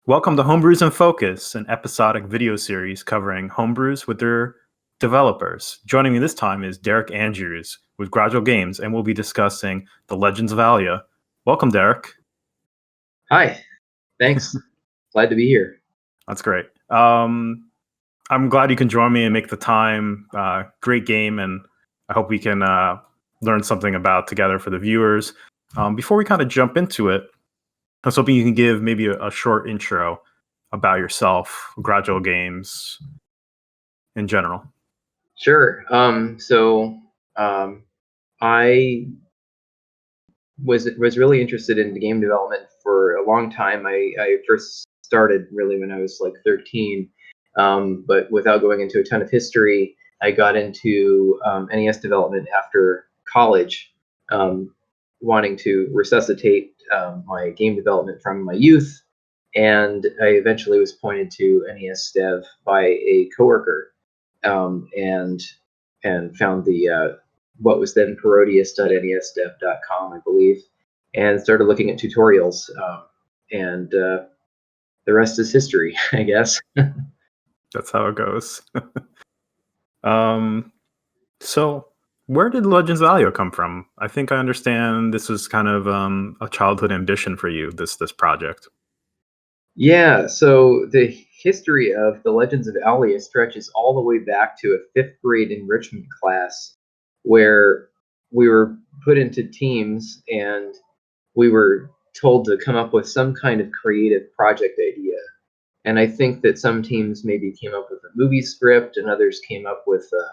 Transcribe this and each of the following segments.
Welcome to Homebrews in Focus, an episodic video series covering homebrews with their developers. Joining me this time is Derek Andrews with Gradual Games, and we'll be discussing the Legends of Owlia. Welcome, Derek. Hi, thanks. Glad to be here. That's great. I'm glad you can join me and make the time. Great game, and I hope we can learn something about together for the viewers. Before we kind of jump into it, I was hoping you can give maybe a short intro about yourself, Gradual Games in general. Sure. I was really interested in game development for a long time. I first started really when I was like 13, but without going into a ton of history, I got into NES development after college, wanting to resuscitate my game development from my youth. And I eventually was pointed to NES Dev by a coworker, and found the what was then parodius.nesdev.com, I believe, and started looking at tutorials. And the rest is history, I guess. That's how it goes. So where did Legends of Owlia come from? I think I understand this was kind of a childhood ambition for you, this project. Yeah, so the history of the Legends of Owlia stretches all the way back to a fifth grade enrichment class where we were put into teams and we were told to come up with some kind of creative project idea. And I think that some teams maybe came up with a movie script and others came up with a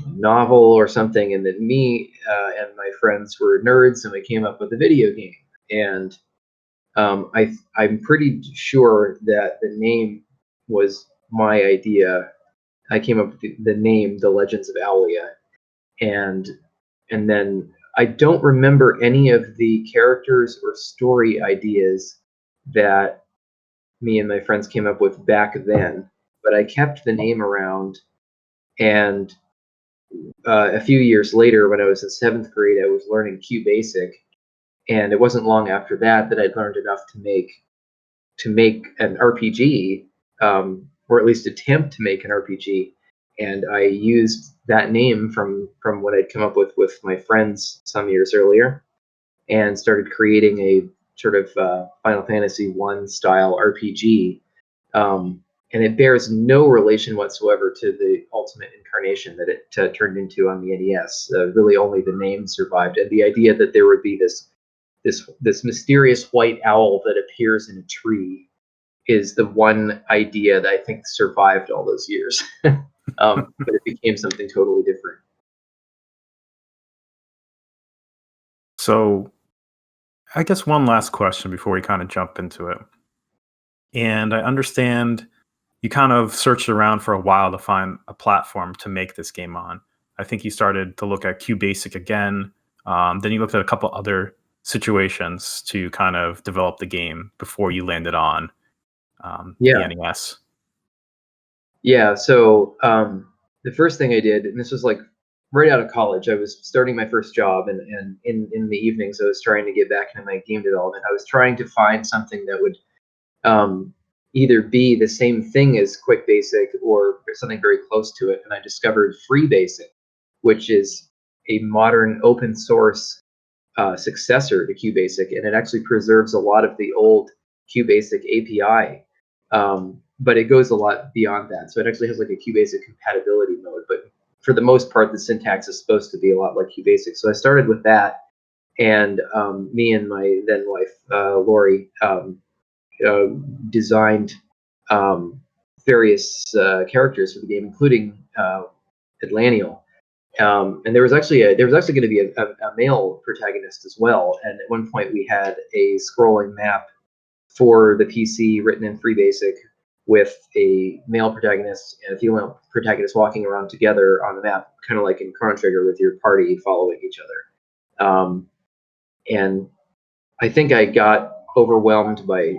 novel or something. And then me and my friends were nerds and we came up with a video game. And I'm pretty sure that the name was my idea. I came up with the name, The Legends of Owlia, and then I don't remember any of the characters or story ideas that me and my friends came up with back then, but I kept the name around. And a few years later, when I was in seventh grade, I was learning QBasic, and it wasn't long after that that I'd learned enough to make an RPG, or at least attempt to make an RPG. And I used that name from what I'd come up with my friends some years earlier, and started creating a sort of Final Fantasy I style RPG. And it bears no relation whatsoever to the ultimate incarnation that it turned into on the NES. Really, only the name survived, and the idea that there would be this mysterious white owl that appears in a tree is the one idea that I think survived all those years. But it became something totally different. So I guess one last question before we kind of jump into it. And I understand you kind of searched around for a while to find a platform to make this game on. I think you started to look at QBasic again. Then you looked at a couple other situations to kind of develop the game before you landed on the NES. Yeah, so the first thing I did, and this was like right out of college, I was starting my first job, and in the evenings I was trying to get back into my game development. I was trying to find something that would either be the same thing as QuickBasic or something very close to it, and I discovered FreeBasic, which is a modern open source successor to QBasic, and it actually preserves a lot of the old QBasic API, but it goes a lot beyond that. So it actually has like a QBasic compatibility mode, but for the most part, the syntax is supposed to be a lot like QBasic. So I started with that, and me and my then wife, Lori, designed various characters for the game, including Atlanteal. And there was actually going to be a male protagonist as well. And at one point, we had a scrolling map for the PC written in FreeBasic with a male protagonist and a female protagonist walking around together on the map, kind of like in Chrono Trigger with your party following each other. And I think I got overwhelmed by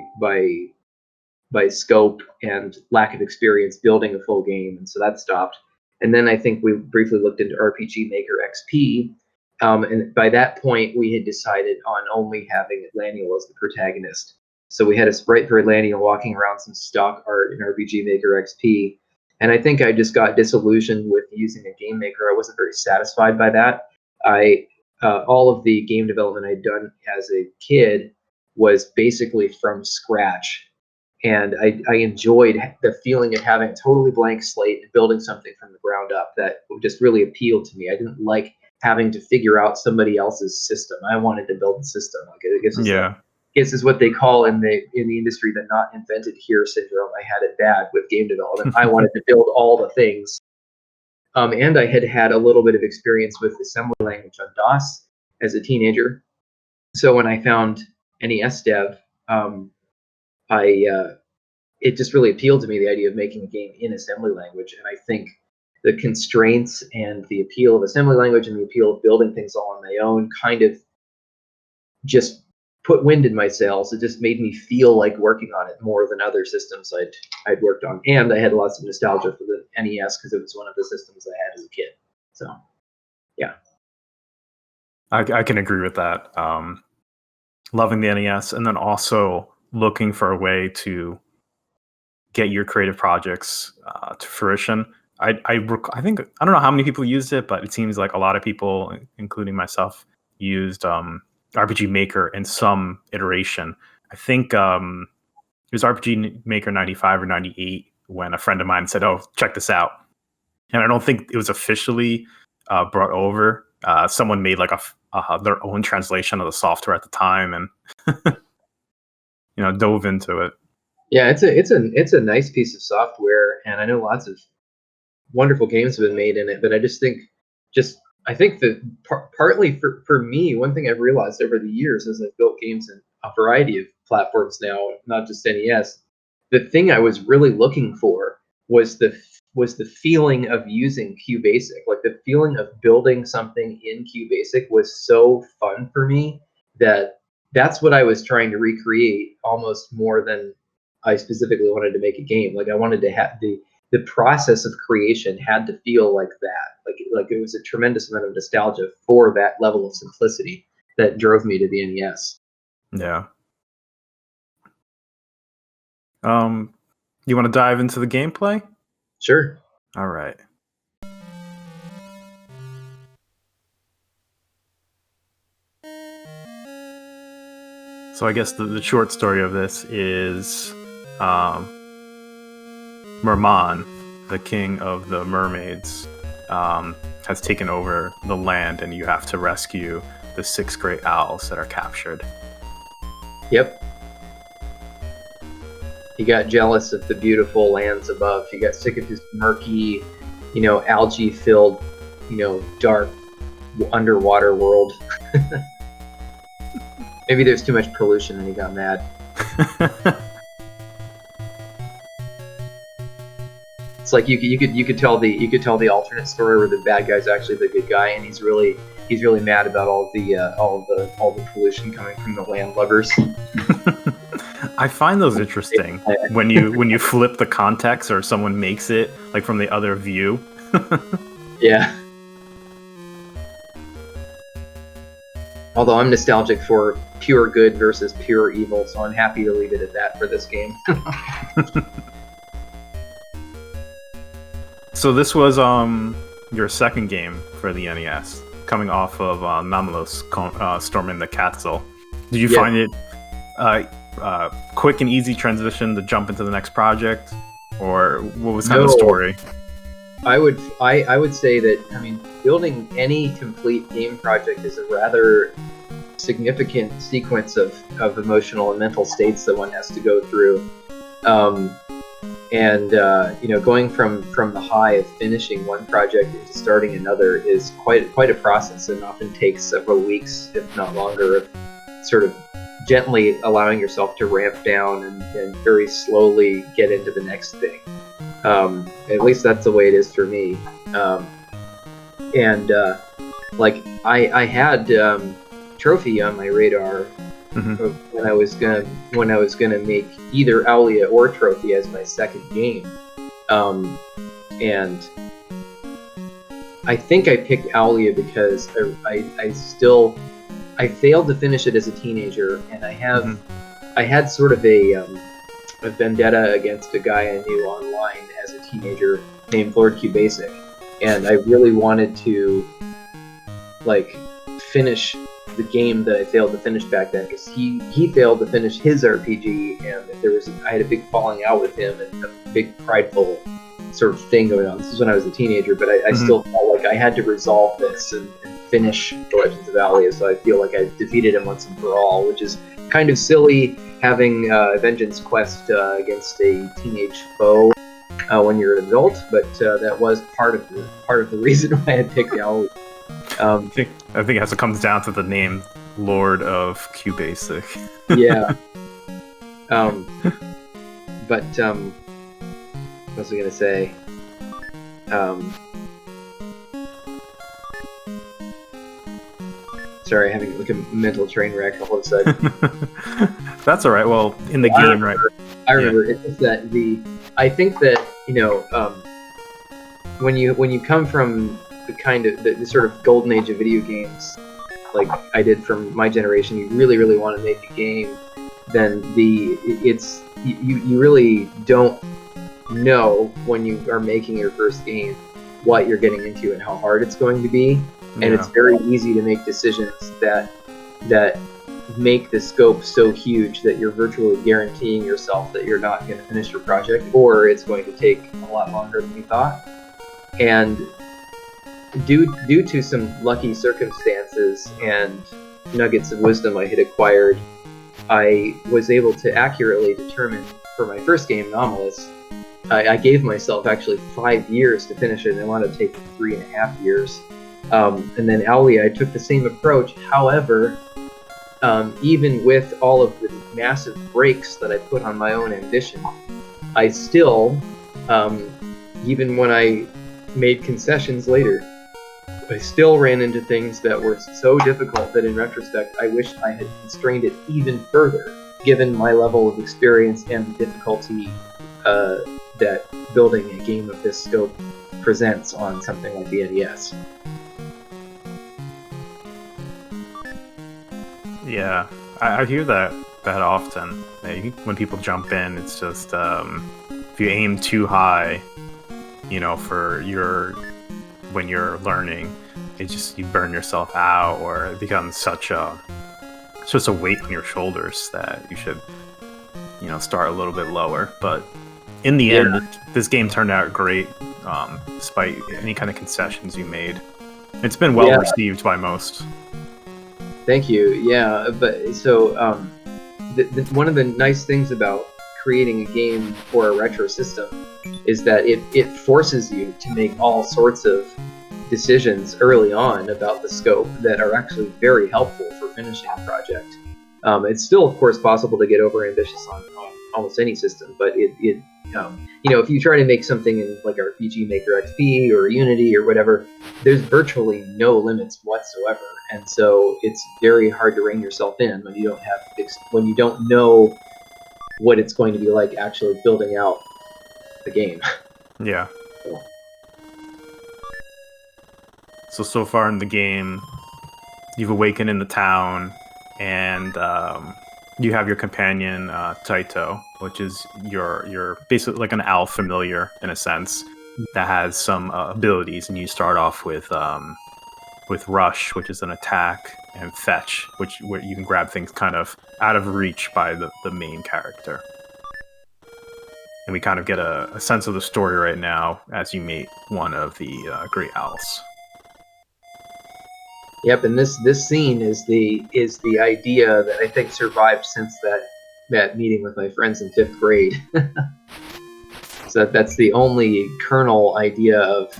scope and lack of experience building a full game, and so that stopped. And then I think we briefly looked into RPG Maker XP, and by that point we had decided on only having Atlanteal as the protagonist. So we had a sprite per landing and walking around some stock art in RPG Maker XP. And I think I just got disillusioned with using a game maker. I wasn't very satisfied by that. All of the game development I'd done as a kid was basically from scratch. And I enjoyed the feeling of having a totally blank slate and building something from the ground up that just really appealed to me. I didn't like having to figure out somebody else's system. I wanted to build the system. Like, I guess this is what they call in the industry the not invented here syndrome. I had it bad with game development. I wanted to build all the things. And I had a little bit of experience with assembly language on DOS as a teenager. So when I found NES Dev, it just really appealed to me, the idea of making a game in assembly language. And I think the constraints and the appeal of assembly language and the appeal of building things all on my own kind of just put wind in my sails. It just made me feel like working on it more than other systems I'd worked on. And I had lots of nostalgia for the NES because it was one of the systems I had as a kid. So, yeah. I can agree with that. Loving the NES, and then also looking for a way to get your creative projects to fruition. I think, I don't know how many people used it, but it seems like a lot of people, including myself, used RPG Maker in some iteration. I think it was RPG Maker 95 or 98 when a friend of mine said, "Oh, check this out." And I don't think it was officially brought over. Someone made like their own translation of the software at the time, and dove into it. Yeah, it's a nice piece of software, and I know lots of wonderful games have been made in it. But I think that partly for me, one thing I've realized over the years as I've built games in a variety of platforms now, not just NES, the thing I was really looking for was the feeling of using QBasic. Like, the feeling of building something in QBasic was so fun for me that's what I was trying to recreate, almost more than I specifically wanted to make a game. Like, I wanted to have the process of creation had to feel like that. Like it was a tremendous amount of nostalgia for that level of simplicity that drove me to the NES. Yeah. You want to dive into the gameplay? Sure. All right. So I guess the short story of this is Mermon, the king of the mermaids, has taken over the land, and you have to rescue the 6 great owls that are captured. Yep. He got jealous of the beautiful lands above. He got sick of his murky, algae-filled, dark underwater world. Maybe there's too much pollution and he got mad. It's like you could tell the alternate story where the bad guy's actually the good guy, and he's really mad about all the pollution coming from the landlubbers. I find those interesting when you flip the context, or someone makes it like from the other view. Yeah. Although I'm nostalgic for pure good versus pure evil, so I'm happy to leave it at that for this game. So this was your second game for the NES, coming off of Namelos Storming the Castle. Did you find it quick and easy transition to jump into the next project, or what was kind of the story? I would say that, building any complete game project is a rather significant sequence of emotional and mental states that one has to go through. Going from the high of finishing one project into starting another is quite a process, and often takes several weeks, if not longer, of sort of gently allowing yourself to ramp down and very slowly get into the next thing. At least that's the way it is for me. I had Trophy on my radar. Mm-hmm. when I was gonna make either Owlia or Trophy as my second game, and I think I picked Owlia because I failed to finish it as a teenager, and I have I had sort of a vendetta against a guy I knew online as a teenager named Lord QBasic, and I really wanted to like finish the game that I failed to finish back then, because he failed to finish his RPG, and I had a big falling out with him and a big prideful sort of thing going on. This is when I was a teenager, but I still felt like I had to resolve this and finish The Legends of Owlia, so I feel like I defeated him once and for all, which is kind of silly, having a vengeance quest against a teenage foe when you're an adult, but that was part of the reason why I picked Owlia. I think it comes down to the name Lord of QBasic. Yeah. But what was I gonna say? Sorry, having like a mental train wreck all of a sudden. That's all right. Well, in the game, right? I remember. Yeah. It's that I think that when you come from the kind of the sort of golden age of video games, like I did from my generation, you really want to make a game. Then you really don't know when you are making your first game what you're getting into and how hard it's going to be, and it's very easy to make decisions that make the scope so huge that you're virtually guaranteeing yourself that you're not going to finish your project, or it's going to take a lot longer than you thought. And due to some lucky circumstances and nuggets of wisdom I had acquired, I was able to accurately determine for my first game, Anomalous, I gave myself actually 5 years to finish it, and I wanted to take 3.5 years. And then Owlia, I took the same approach. However, even with all of the massive brakes that I put on my own ambition, I still, even when I made concessions later, I still ran into things that were so difficult that in retrospect, I wish I had constrained it even further, given my level of experience and the difficulty that building a game of this scope presents on something like the NES. Yeah, I hear that often. When people jump in, it's just if you aim too high, when you're learning, you burn yourself out, or it becomes it's just a weight on your shoulders that you should, start a little bit lower. But in the end, this game turned out great, despite any kind of concessions you made. It's been well received by most. Thank you. Yeah, but so one of the nice things about creating a game for a retro system is that it forces you to make all sorts of decisions early on about the scope that are actually very helpful for finishing a project. It's still, of course, possible to get overambitious on almost any system, but if you try to make something in like RPG Maker XP or Unity or whatever, there's virtually no limits whatsoever, and so it's very hard to rein yourself in when you don't know what it's going to be like actually building out the game. Yeah. So far in the game, you've awakened in the town, and you have your companion Taito, which is your basically like an owl familiar in a sense that has some abilities, and you start off with Rush, which is an attack, and Fetch, where you can grab things kind of out of reach by the main character. And we kind of get a sense of the story right now as you meet one of the Great Owls. Yep, and this scene is the idea that I think survived since that meeting with my friends in 5th grade. So that's the only kernel idea of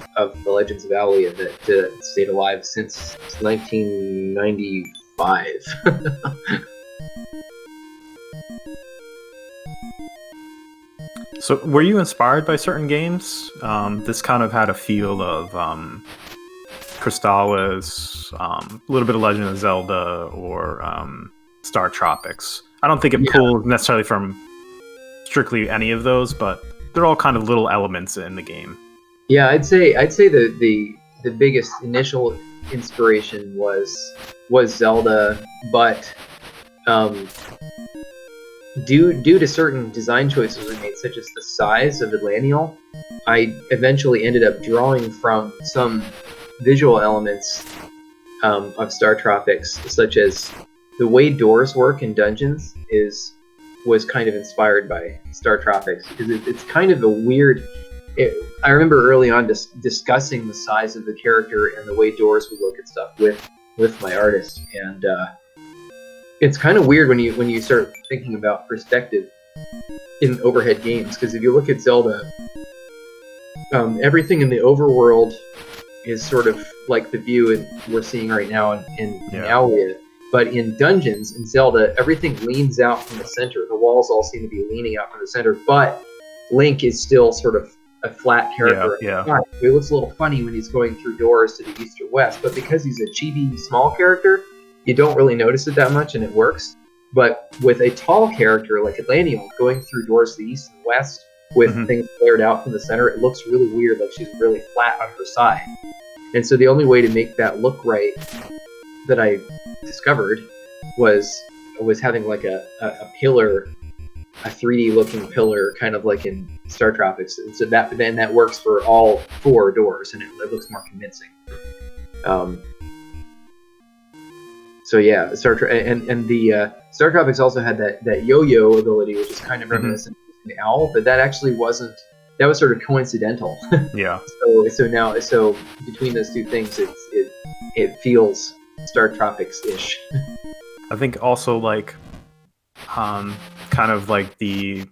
the Legends of Owlia that stayed alive since 1995. So were you inspired by certain games? This kind of had a feel of Crystallis, a little bit of Legend of Zelda, or Star Tropics. I don't think it pulled necessarily from strictly any of those, but they're all kind of little elements in the game. Yeah, I'd say the biggest initial inspiration was Zelda, but due to certain design choices we made, such as the size of the Lanial, I eventually ended up drawing from some visual elements of Star Tropics, such as the way doors work in dungeons was kind of inspired by Star Tropics, because it's kind of a weird. I remember early on discussing the size of the character and the way doors would look and stuff with my artist, and it's kind of weird when you start thinking about perspective in overhead games, because if you look at Zelda, everything in the overworld is sort of like the view we're seeing right now in Owlia. But in dungeons in Zelda, everything leans out from the center. The walls all seem to be leaning out from the center, but Link is still sort of a flat character. Yeah. It looks a little funny when he's going through doors to the east or west, but because he's a chibi small character, you don't really notice it that much, and it works. But with a tall character like Atlantean going through doors to the east and west with things flared out from the center, it looks really weird, like she's really flat on her side. And so the only way to make that look right that I discovered was having like a pillar, a 3D looking pillar, kind of like in Star Tropics. And so that works for all 4 doors, and it looks more convincing. So yeah, Star Tropics also had that yo-yo ability, which is kind of reminiscent of the owl, but that actually wasn't. That was sort of coincidental. Yeah. So between those two things, it feels Star Tropics-ish. I think also like kind of like the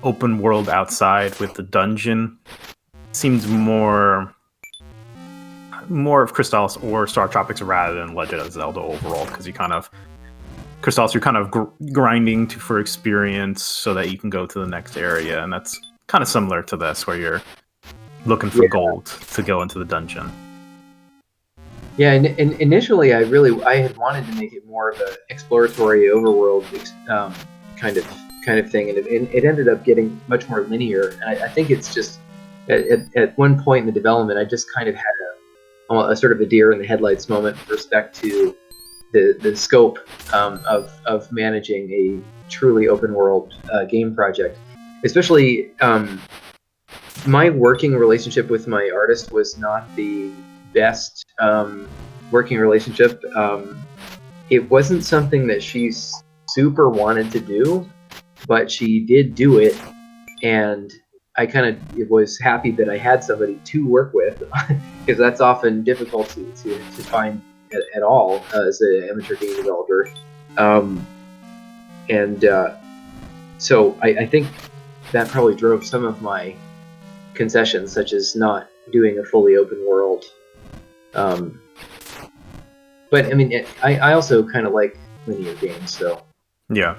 open world outside with the dungeon seems more of Crystalis or Star Tropics rather than Legend of Zelda overall, because Crystalis, you're kind of grinding for experience so that you can go to the next area, and that's kind of similar to this, where you're looking for gold to go into the dungeon. Yeah, and initially I had wanted to make it more of an exploratory overworld kind of thing, and it ended up getting much more linear. And I think it's just at one point in the development, I just kind of had a sort of a deer in the headlights moment with respect to the scope of managing a truly open world game project. Especially, my working relationship with my artist was not the best working relationship. It wasn't something that she super wanted to do, but she did do it, and I kind of was happy that I had somebody to work with, because that's often difficult to find at all as an amateur game developer. So I think that probably drove some of my concessions, such as not doing a fully open world. But I mean, I also kind of like linear games, so yeah,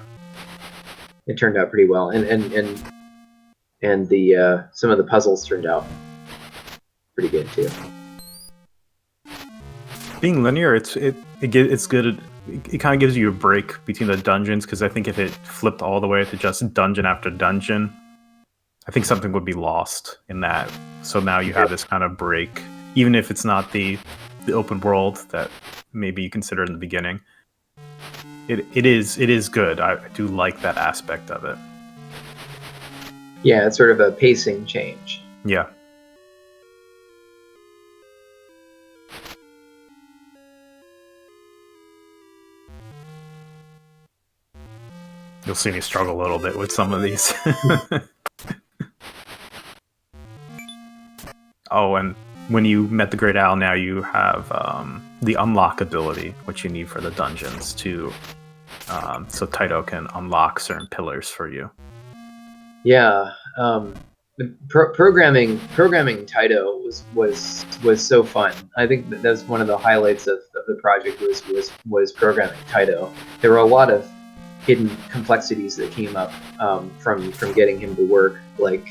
it turned out pretty well, and the some of the puzzles turned out pretty good too. Being linear, it's good. It kind of gives you a break between the dungeons, because I think if it flipped all the way to just dungeon after dungeon, I think something would be lost in that. So now you have this kind of break, even if it's not the open world that maybe you considered in the beginning. It is good. I do like that aspect of it. Yeah, it's sort of a pacing change. Yeah. You'll see me struggle a little bit with some of these. Oh, and when you met the Great Owl, now you have the unlock ability, which you need for the dungeons to, so Taito can unlock certain pillars for you. Yeah, programming Taito was so fun. I think that was one of the highlights of the project was programming Taito. There were a lot of hidden complexities that came up from getting him to work. Like,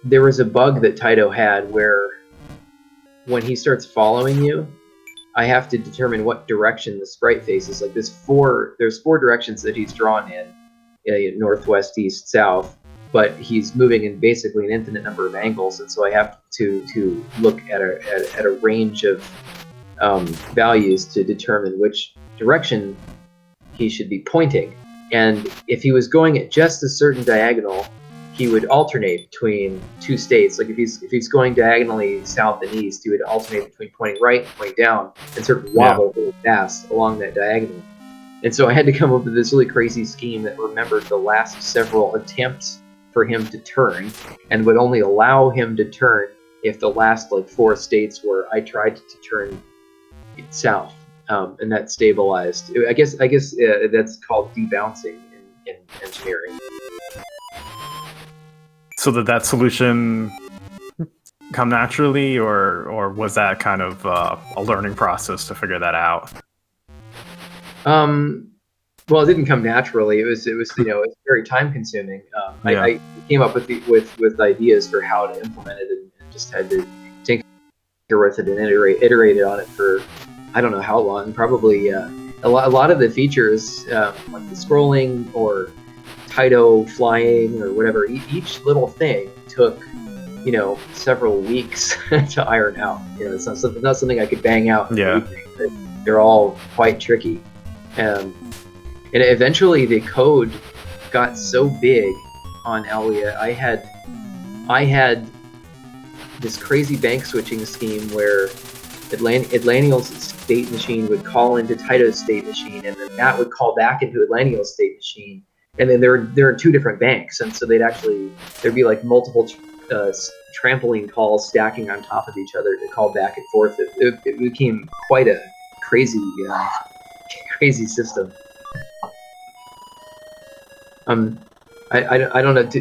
there was a bug that Taito had where when he starts following you, I have to determine what direction the sprite faces. Like there's four directions that he's drawn in, northwest, east, south, but he's moving in basically an infinite number of angles, and so I have to look at a range of values to determine which direction he should be pointing. And if he was going at just a certain diagonal, he would alternate between two states. Like if he's going diagonally south and east, he would alternate between pointing right and pointing down, and sort of wobble really fast along that diagonal. And so I had to come up with this really crazy scheme that remembered the last several attempts for him to turn, and would only allow him to turn if the last like 4 states where I tried to turn south, and that stabilized. I guess that's called debouncing in engineering. So did that solution come naturally, or was that kind of a learning process to figure that out? Well, it didn't come naturally. It was it's very time consuming. I came up with ideas for how to implement it, and just had to tinker with it and iterate on it for I don't know how long. Probably a lot of the features, like the scrolling or Taito flying or whatever, each little thing took several weeks to iron out. It's not something I could bang out. Yeah. They're all quite tricky. And eventually the code got so big on Owlia. I had this crazy bank switching scheme where Atlanteal's state machine would call into Taito's state machine, and then that would call back into Atlanteal's state machine. And then there are 2 different banks, and so there'd be like multiple trampoline calls stacking on top of each other to call back and forth. It became quite a crazy system. I don't know. Do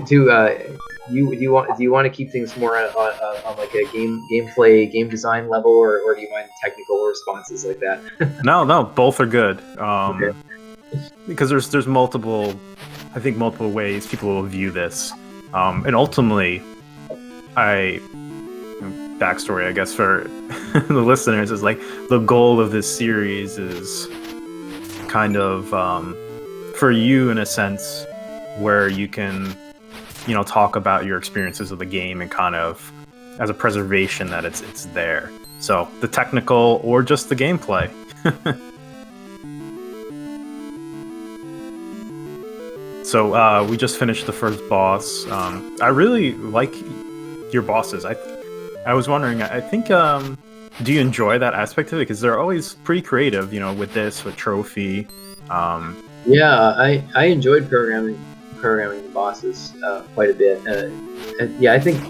you want to keep things more on like a gameplay, game design level, or do you mind technical responses like that? No, both are good. Okay. Because there's multiple ways people will view this, and ultimately, backstory, I guess, for the listeners is like the goal of this series is kind of for you in a sense where you can talk about your experiences of the game and kind of as a preservation that it's there. So the technical or just the gameplay. So we just finished the first boss. I really like your bosses. I was wondering, I think, do you enjoy that aspect of it? Because they're always pretty creative, with Trophy. Yeah, I enjoyed programming the bosses quite a bit. Yeah, I think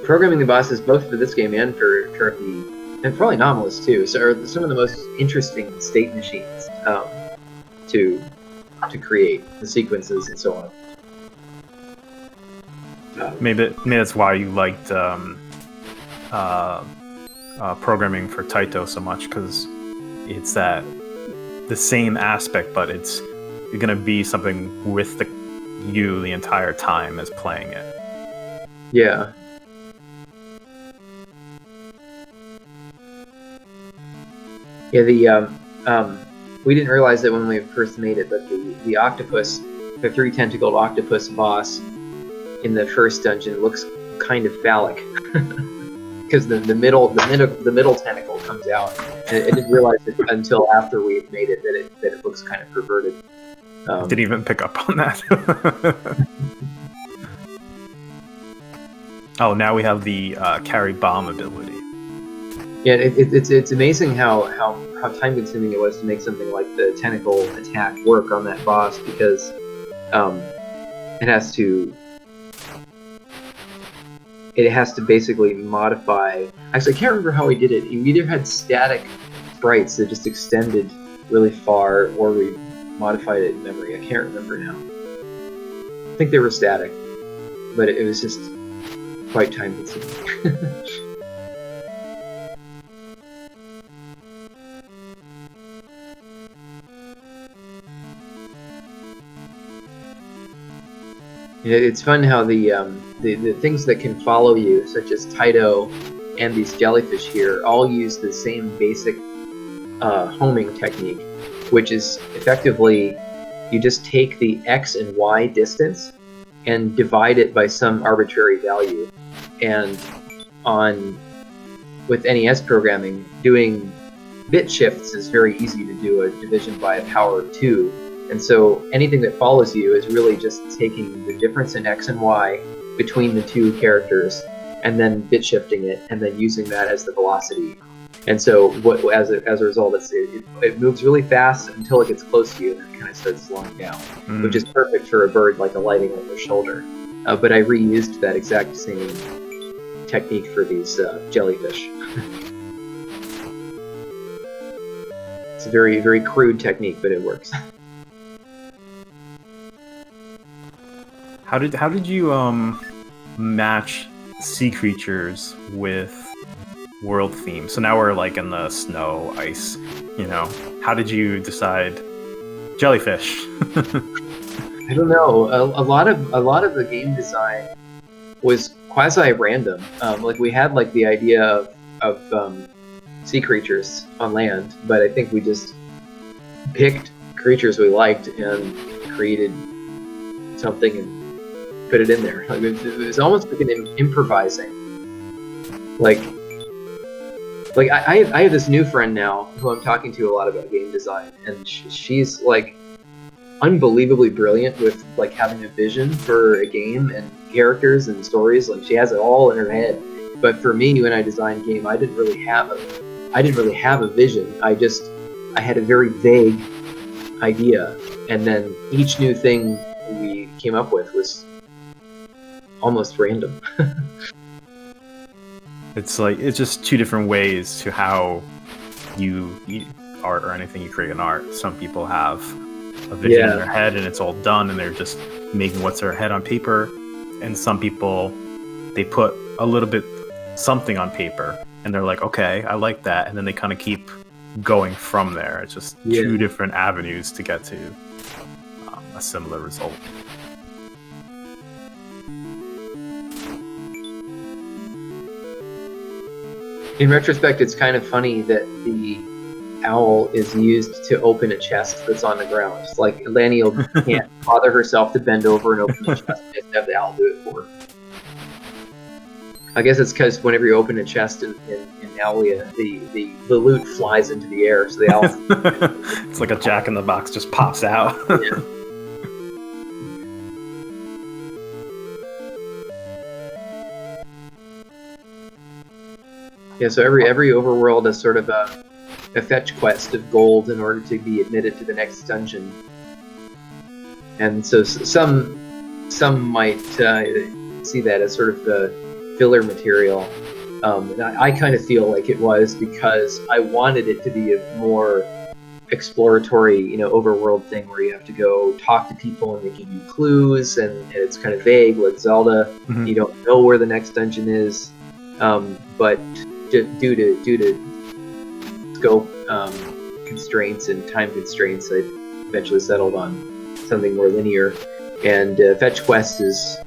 programming the bosses both for this game and for Trophy, and probably Anomalous too, are some of the most interesting state machines to create, the sequences and so on. Maybe that's why you liked programming for Taito so much, because it's the same aspect, but you're gonna be something with you the entire time as playing it. Yeah. Yeah, we didn't realize that when we first made it, but the octopus, the 3-tentacled octopus boss in the first dungeon looks kind of phallic because the middle tentacle comes out. And I didn't realize it until after we had made it that it looks kind of perverted. Didn't even pick up on that. Oh, now we have the carry bomb ability. Yeah, it's amazing how time consuming it was to make something like the tentacle attack work on that boss, because it has to basically modify. Actually, I can't remember how we did it. You either had static sprites that just extended really far, or we modified it in memory. I can't remember now. I think they were static, but it was just quite time consuming. It's fun how the things that can follow you, such as Taito and these jellyfish here, all use the same basic homing technique, which is effectively you just take the X and Y distance and divide it by some arbitrary value. And with NES programming, doing bit shifts is very easy to do a division by a power of 2. And so anything that follows you is really just taking the difference in x and y between the two characters and then bit shifting it and then using that as the velocity. And so as a result, it moves really fast until it gets close to you and then it kind of starts slowing down, which is perfect for a bird like alighting on your shoulder. But I reused that exact same technique for these jellyfish. It's a very, very crude technique, but it works. How did you match sea creatures with world theme? So now we're like in the snow, ice, how did you decide jellyfish? I don't know. A lot of the game design was quasi random. Like we had like the idea of sea creatures on land, but I think we just picked creatures we liked and created something and put it in there. Like it was almost like an improvising. Like I have this new friend now who I'm talking to a lot about game design, and she's like unbelievably brilliant with like having a vision for a game and characters and stories. Like she has it all in her head. But for me, when I designed game, I didn't really have a vision. I had a very vague idea, and then each new thing we came up with was almost random. It's just two different ways to how you art or anything you create in art. Some people have a vision in their head and it's all done and they're just making what's in their head on paper, and some people, they put a little bit something on paper and they're like, okay, I like that, and then they kind of keep going from there. It's just two different avenues to get to a similar result. In retrospect, it's kind of funny that the owl is used to open a chest that's on the ground. It's like Laniel can't bother herself to bend over and open the chest, just have the owl do it for her. I guess it's because whenever you open a chest in Owlia, the loot flies into the air, so the owl... It's like a Jack in the Box just pops out. Yeah. Yeah, so every overworld is sort of a fetch quest of gold in order to be admitted to the next dungeon. And so some might see that as sort of the filler material. And I kind of feel like it was because I wanted it to be a more exploratory, overworld thing where you have to go talk to people and they give you clues, and it's kind of vague, like Zelda. Mm-hmm. You don't know where the next dungeon is, but due to scope constraints and time constraints, I eventually settled on something more linear. And fetch quest is,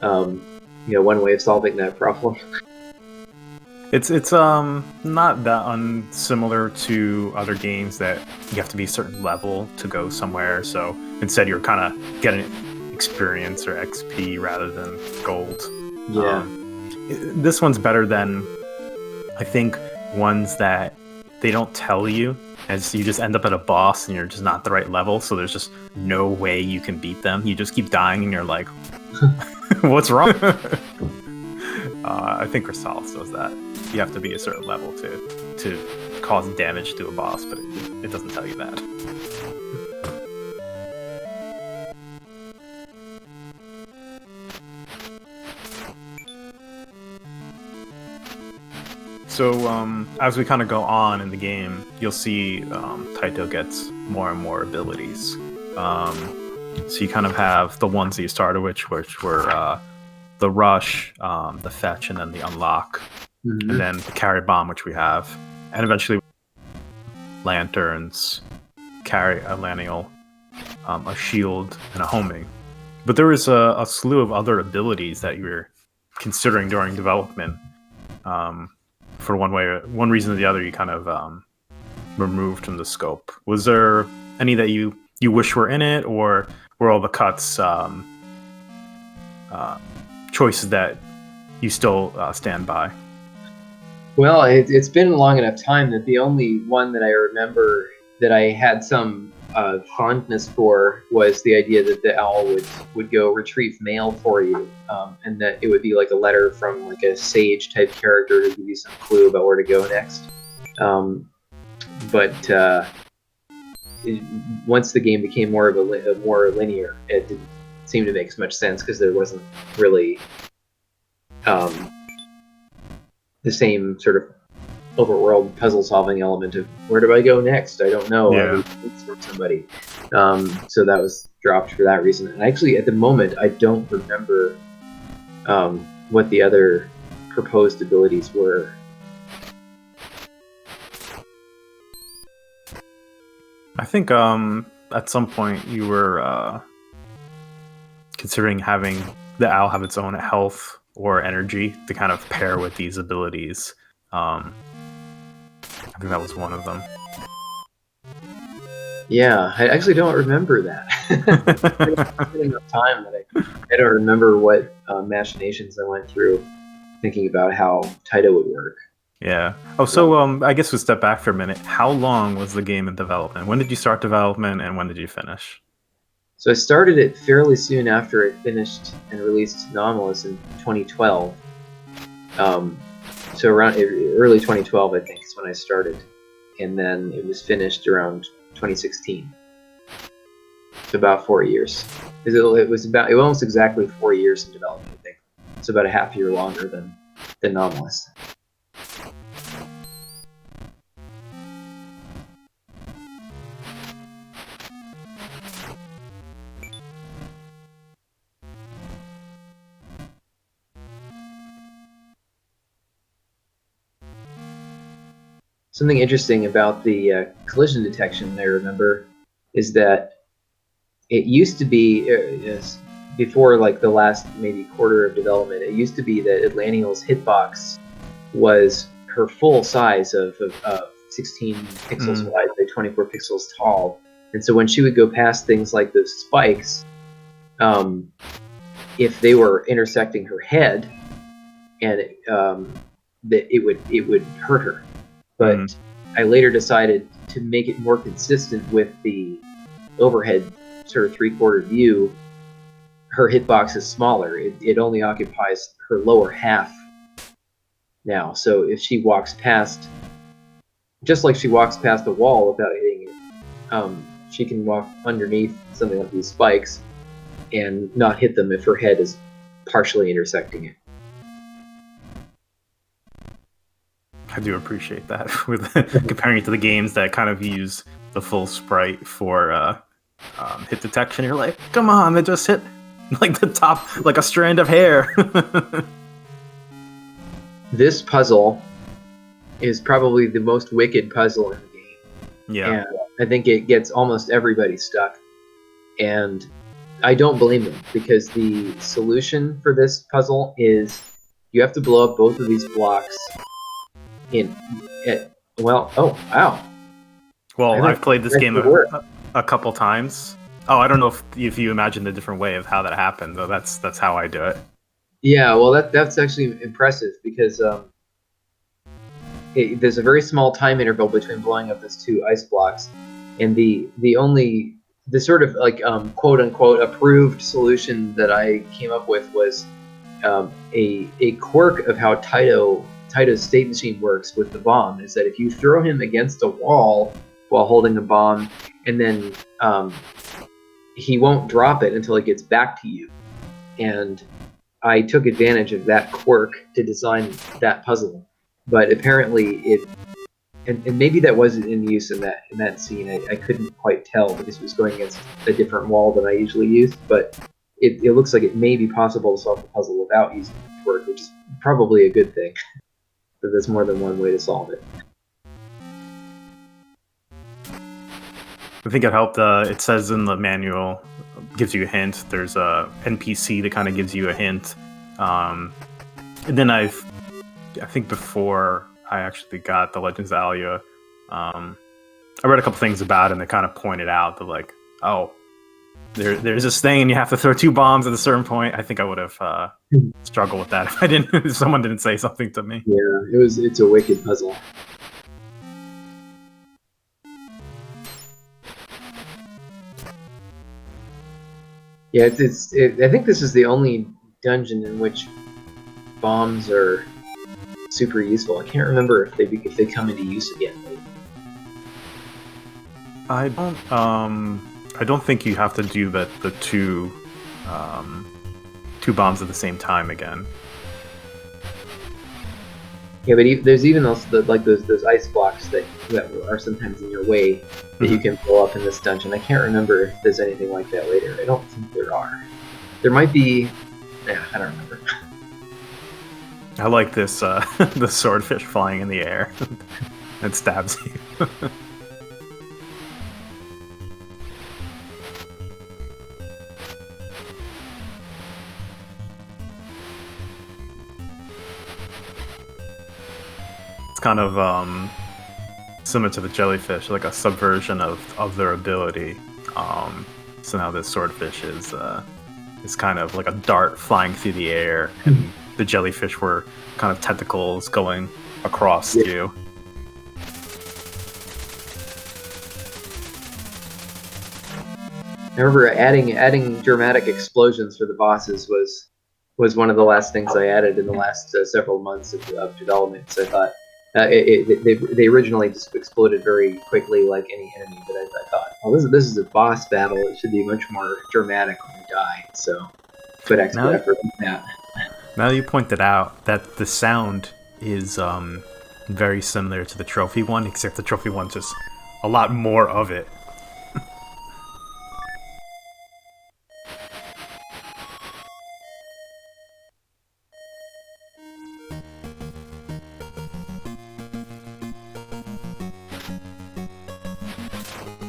one way of solving that problem. It's not that unsimilar to other games that you have to be a certain level to go somewhere. So instead, you're kind of getting experience or XP rather than gold. Yeah. This one's better than, I think, ones that they don't tell you, as you just end up at a boss and you're just not the right level, so there's just no way you can beat them. You just keep dying and you're like, what's wrong? I think Chrysalis does that. You have to be a certain level to cause damage to a boss, but it doesn't tell you that. So as we kind of go on in the game, you'll see Taito gets more and more abilities. So you kind of have the ones that you started with, which were the Rush, the Fetch, and then the Unlock. Mm-hmm. And then the Carry Bomb, which we have. And eventually Lanterns, Carry a Laniel, a Shield, and a Homing. But there was a slew of other abilities that you were considering during development. For one reason or the other, you kind of removed from the scope. Was there any that you wish were in it, or were all the cuts choices that you still stand by? Well, it's been a long enough time that the only one that I remember that I had some fondness for was the idea that the owl would go retrieve mail for you, and that it would be like a letter from like a sage type character to give you some clue about where to go next. But once the game became more of a more linear, it didn't seem to make as much sense because there wasn't really the same sort of overworld puzzle solving element of where do I go next? I don't know. Yeah. I need hints from somebody. So that was dropped for that reason. And actually, at the moment, I don't remember what the other proposed abilities were. I think at some point you were considering having the owl have its own health or energy to kind of pair with these abilities. I think that was one of them. Yeah, I actually don't remember that. It's been enough time that I don't remember what machinations I went through thinking about how Taito would work. Yeah. Oh, so I guess we'll step back for a minute. How long was the game in development? When did you start development, and when did you finish? So I started it fairly soon after I finished and released Anomalous in 2012. So around early 2012, I think, is when I started, and then it was finished around 2016. So about 4 years. It was almost exactly 4 years in development, I think. It's about a half year longer than Anomalous. Something interesting about the collision detection, I remember, is that it used to be, before like the last maybe quarter of development, it used to be that Atlanteal's hitbox was her full size of 16 pixels wide by 24 pixels tall. And so when she would go past things like those spikes, if they were intersecting her head, and that it would hurt her. But I later decided to make it more consistent with the overhead sort of three-quarter view. Her hitbox is smaller. It only occupies her lower half now. So if she walks past, just like she walks past a wall without hitting it, she can walk underneath something like these spikes and not hit them if her head is partially intersecting it. I do appreciate that with comparing it to the games that kind of use the full sprite for hit detection. You're like, come on, they just hit like the top, like a strand of hair. This puzzle is probably the most wicked puzzle in the game. Yeah. And I think it gets almost everybody stuck. And I don't blame them, because the solution for this puzzle is you have to blow up both of these blocks well, I've played this game a couple times. Oh, I don't know if you imagine the different way of how that happened, though. That's how I do it. Yeah, well, that's actually impressive, because there's a very small time interval between blowing up those two ice blocks, and the sort of like quote unquote approved solution that I came up with was a quirk of how Taito's state machine works with the bomb is that if you throw him against a wall while holding the bomb, and then he won't drop it until it gets back to you. And I took advantage of that quirk to design that puzzle. But apparently and maybe that wasn't in use in that scene. I couldn't quite tell because it was going against a different wall than I usually use. But it looks like it may be possible to solve the puzzle without using the quirk, which is probably a good thing. But there's more than one way to solve it. I think it helped. It says in the manual, gives you a hint. There's a NPC that kind of gives you a hint. And then I think before I actually got the Legends of Owlia, I read a couple things about it, and they kind of pointed out that, like, oh, there's this thing and you have to throw 2 bombs at a certain point. I think I would have struggled with that if someone didn't say something to me. Yeah, it's a wicked puzzle. Yeah, I think this is the only dungeon in which bombs are super useful. I can't remember if they come into use again. I don't think you have to do the 2 bombs at the same time again. Yeah, but there's even also those ice blocks that are sometimes in your way that you can blow up in this dungeon. I can't remember if there's anything like that later. I don't think there are. There might be. I don't remember. I like this the swordfish flying in the air. It stabs you. It's kind of similar to the jellyfish, like a subversion of their ability. So now this swordfish is kind of like a dart flying through the air, and the jellyfish were kind of tentacles going across you. I remember adding dramatic explosions for the bosses was one of the last things I added in the last several months of development. So I thought they originally just exploded very quickly like any enemy, but I thought, well, this is a boss battle. It should be much more dramatic when you die. So put extra effort in that. Now you pointed out that the sound is very similar to the trophy one, except the trophy one's just a lot more of it.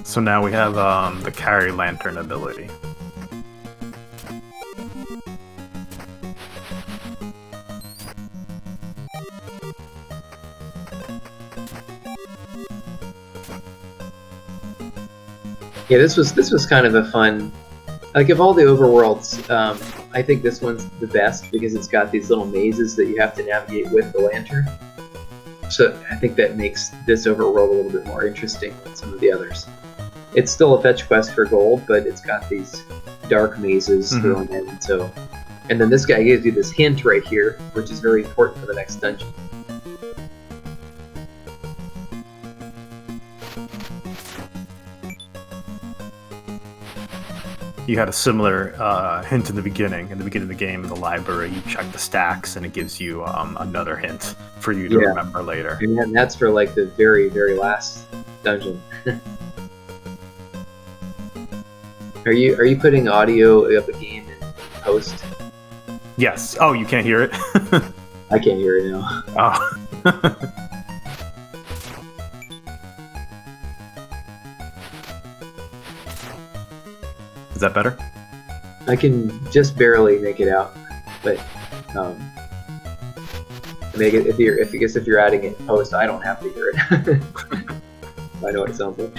So now we have the carry lantern ability. Yeah, this was kind of a fun. Like, of all the overworlds, I think this one's the best because it's got these little mazes that you have to navigate with the lantern. So I think that makes this overworld a little bit more interesting than some of the others. It's still a fetch quest for gold, but it's got these dark mazes thrown in. And then this guy gives you this hint right here, which is very important for the next dungeon. You had a similar hint in the beginning of the game in the library. You check the stacks, and it gives you another hint for you to remember later. And that's for like the very, very last dungeon. Are you putting audio of the game in post? Yes. Oh, you can't hear it? I can't hear it now. Oh. Is that better? I can just barely make it out, but if you're adding it in post, I don't have to hear it. I know what it sounds like.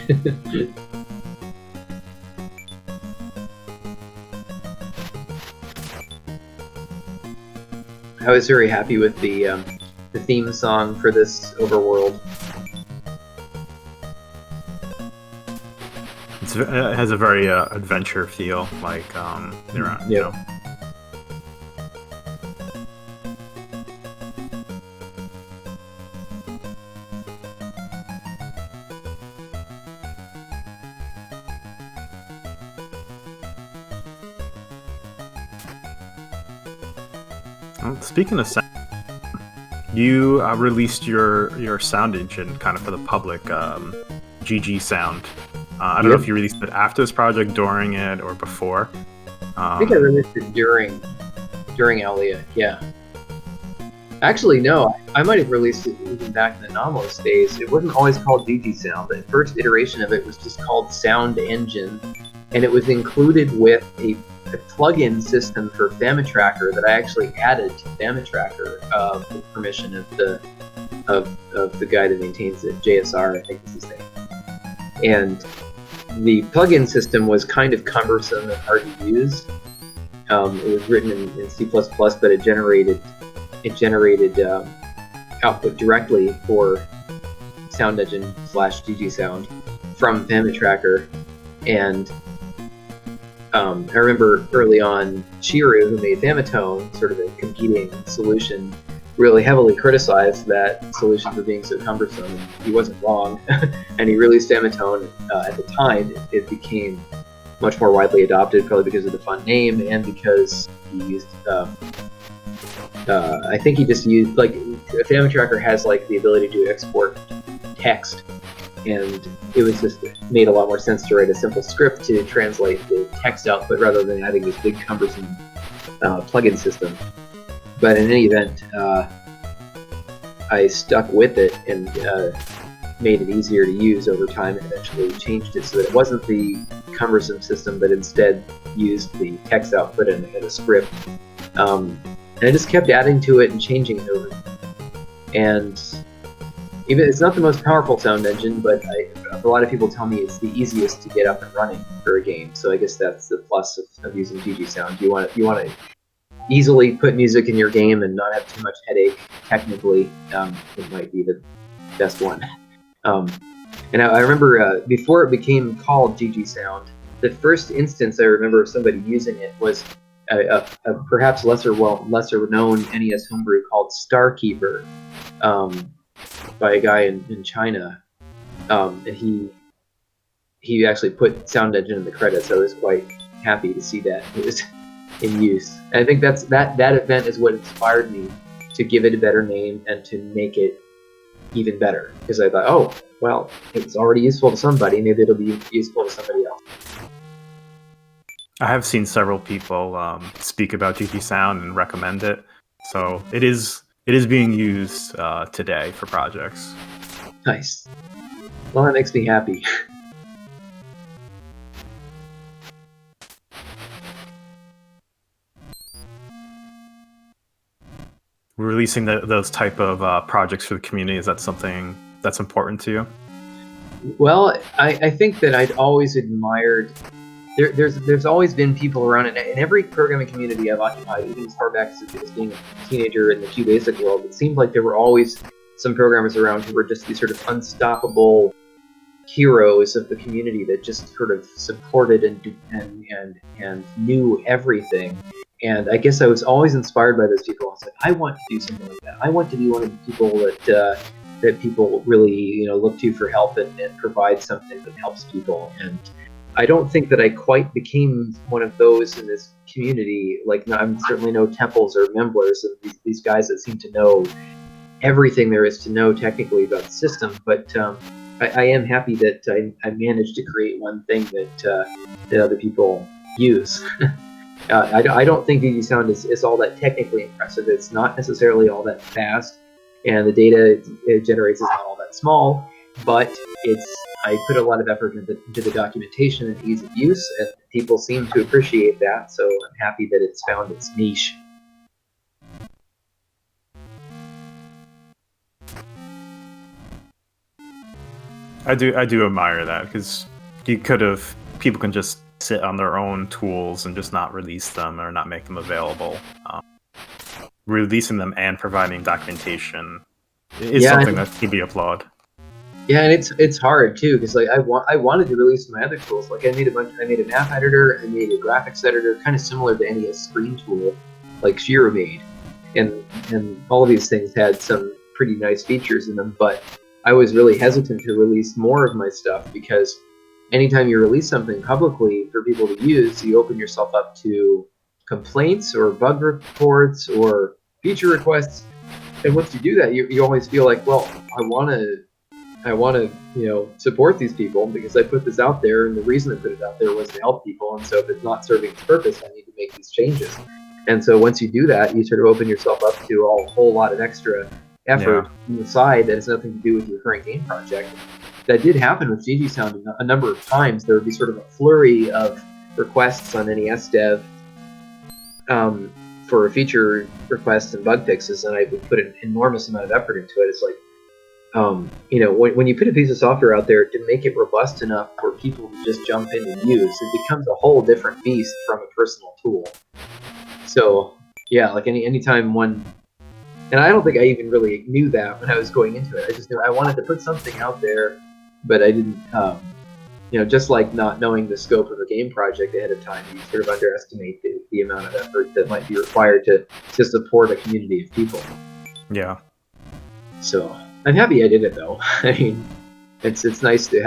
I was very happy with the theme song for this overworld. It has a very adventure feel, like you know. Speaking of sound, you released your sound engine kind of for the public, GG Sound. I don't know if you released it after this project, during it, or before. I think I released it during Owlia, yeah. Actually, no, I might have released it even back in the Anomalous days. It wasn't always called GG Sound. The first iteration of it was just called Sound Engine, and it was included with a plug-in system for FamiTracker that I actually added to FamiTracker with permission of the guy that maintains it, JSR, I think is his name. And the plugin system was kind of cumbersome and hard to use. It was written in C++, but it generated output directly for Sound Engine / GG Sound from FamiTracker. And I remember early on, Shiru, who made Famitone, sort of a competing solution, really heavily criticized that solution for being so cumbersome. He wasn't wrong, and he released Famitone. At the time, it became much more widely adopted, probably because of the fun name and because he used. I think he just used, like, FamiTracker has like the ability to export text, and it was just made a lot more sense to write a simple script to translate the text output rather than having this big cumbersome plugin system. But in any event, I stuck with it and made it easier to use over time, and eventually changed it so that it wasn't the cumbersome system, but instead used the text output in a script. And I just kept adding to it and changing it over. And even it's not the most powerful sound engine, but a lot of people tell me it's the easiest to get up and running for a game. So I guess that's the plus of using GG Sound. You want to easily put music in your game and not have too much headache technically. It might be the best one. And I remember before it became called GG Sound, the first instance I remember of somebody using it was a perhaps lesser known NES homebrew called Starkeeper, by a guy in China, and he actually put Sound Engine in the credits. I was quite happy to see that it was in use. And I think that event is what inspired me to give it a better name and to make it even better, because I thought, oh, well, it's already useful to somebody, maybe it'll be useful to somebody else. I have seen several people speak about GG Sound and recommend it, so it is being used today for projects. Nice. Well, that makes me happy. Releasing those type of projects for the community, is that something that's important to you? Well, I think that I'd always admired. There's always been people around, and in every programming community I've occupied, even as far back as being a teenager in the QBasic world, it seemed like there were always some programmers around who were just these sort of unstoppable heroes of the community that just sort of supported and knew everything. And I guess I was always inspired by those people. I was like, I want to do something like that. I want to be one of the people that people really look to for help and provide something that helps people. And I don't think that I quite became one of those in this community. Like, I'm certainly no Temples or Memblers of these guys that seem to know everything there is to know technically about the system. But I am happy that I managed to create one thing that other people use. I don't think GG Sound is all that technically impressive. It's not necessarily all that fast, and the data it generates is not all that small, but I put a lot of effort into the documentation and ease of use, and people seem to appreciate that, so I'm happy that it's found its niche. I do admire that, because people can just sit on their own tools and just not release them or not make them available. Releasing them and providing documentation is something that can be applauded. Yeah, and it's hard too, because like I wanted to release my other tools. Like I made a map editor, I made a graphics editor, kind of similar to NES screen tool, like Shiru made, and all of these things had some pretty nice features in them. But I was really hesitant to release more of my stuff, because anytime you release something publicly for people to use, you open yourself up to complaints or bug reports or feature requests. And once you do that, you always feel like, well, I want to support these people because I put this out there, and the reason I put it out there was to help people. And so if it's not serving its purpose, I need to make these changes. And so once you do that, you sort of open yourself up to a whole lot of extra effort on the side that has nothing to do with your current game project. That did happen with GG Sound a number of times. There would be sort of a flurry of requests on NES Dev for feature requests and bug fixes, and I would put an enormous amount of effort into it. It's like, when you put a piece of software out there to make it robust enough for people to just jump in and use, it becomes a whole different beast from a personal tool. So yeah, like anytime one, and I don't think I even really knew that when I was going into it. I just knew I wanted to put something out there, but I didn't. Just like not knowing the scope of a game project ahead of time, you sort of underestimate the amount of effort that might be required to support a community of people. Yeah. So I'm happy I did it, though. I mean, it's nice to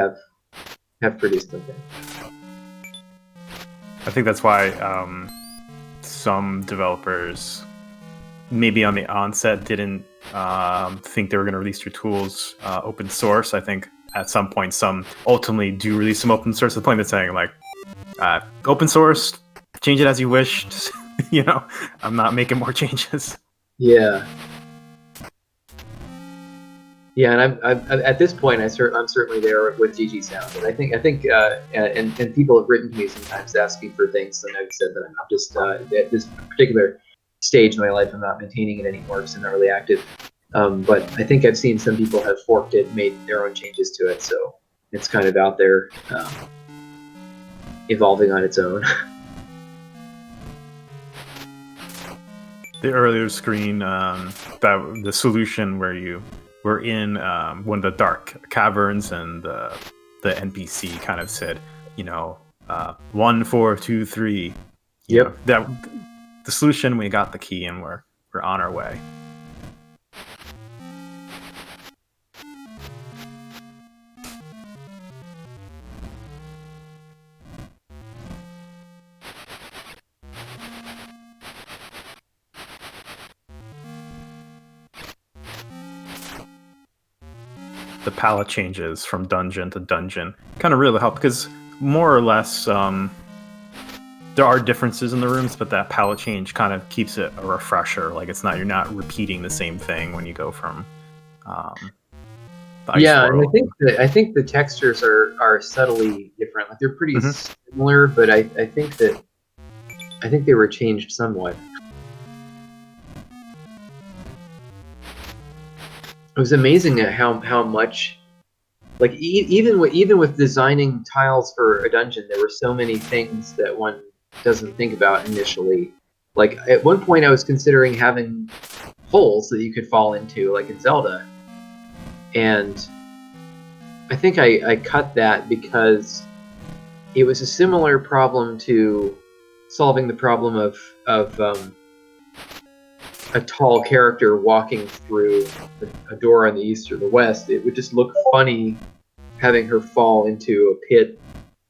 have produced something. I think that's why some developers, maybe on the onset, didn't think they were going to release their tools open source. I think at some point, some ultimately do release some open source. To the point that's saying, like, open source, change it as you wish. Just, I'm not making more changes. Yeah. Yeah, and I'm at this point, I'm certainly there with GG Sound, and I think and people have written to me sometimes asking for things, and I've said that I'm just at this particular stage in my life, I'm not maintaining it anymore because I'm not really active. But I think I've seen some people have forked it, made their own changes to it, so it's kind of out there, evolving on its own. The earlier screen, that the solution where you were in one of the dark caverns, and the NPC kind of said, 1, 4, 2, 3. Yep. That the solution. We got the key, and we're on our way. The palette changes from dungeon to dungeon kind of really help, because more or less there are differences in the rooms, but that palette change kind of keeps it a refresher. Like, you're not repeating the same thing when you go from the ice world. And I think the textures are subtly different. Like, they're pretty similar, but I think they were changed somewhat. It was amazing at how much, like, even with designing tiles for a dungeon, there were so many things that one doesn't think about initially. Like, at one point I was considering having holes that you could fall into, like in Zelda, and I think I cut that because it was a similar problem to solving the problem of a tall character walking through a door on the east or the west. It would just look funny having her fall into a pit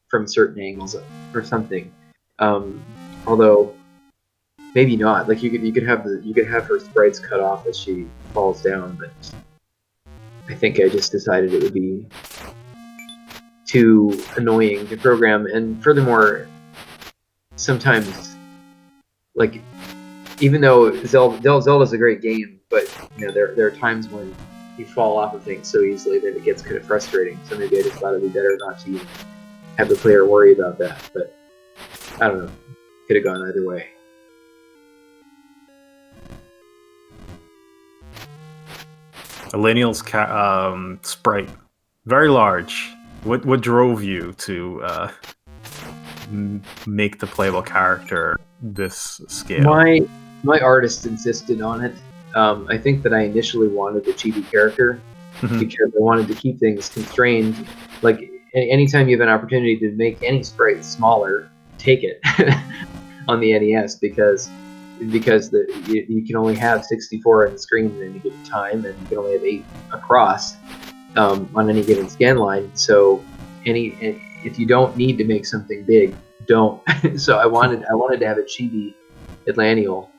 from certain angles or something. Although maybe not. Like, you could have her sprites cut off as she falls down, but I think I just decided it would be too annoying to program. And furthermore, sometimes, like, even though Zelda's a great game, but there are times when you fall off of things so easily that it gets kind of frustrating. So maybe I just thought it'd be better not to have the player worry about that. But I don't know. Could have gone either way. Elenial's sprite, very large. What drove you to make the playable character this scale? My artist insisted on it. I think that I initially wanted the chibi character because I wanted to keep things constrained. Like, anytime you have an opportunity to make any sprite smaller, take it on the NES, because you can only have 64 on the screen at any given time, and you can only have 8 across on any given scan line. So if you don't need to make something big, don't. So I wanted to have a chibi Atlanteal,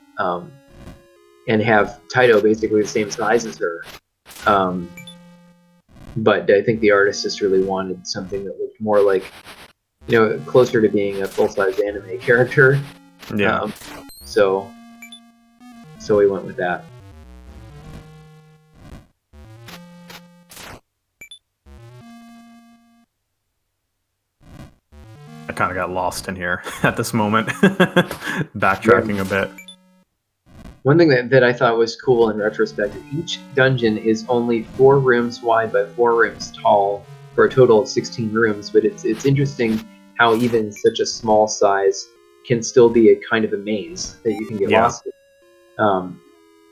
and have Taito basically the same size as her. But I think the artist just really wanted something that looked more like, closer to being a full-size anime character. Yeah. So we went with that. I kind of got lost in here at this moment, backtracking a bit. One thing that I thought was cool in retrospect, each dungeon is only 4 rooms wide by 4 rooms tall for a total of 16 rooms, but it's interesting how even such a small size can still be a kind of a maze that you can get lost in.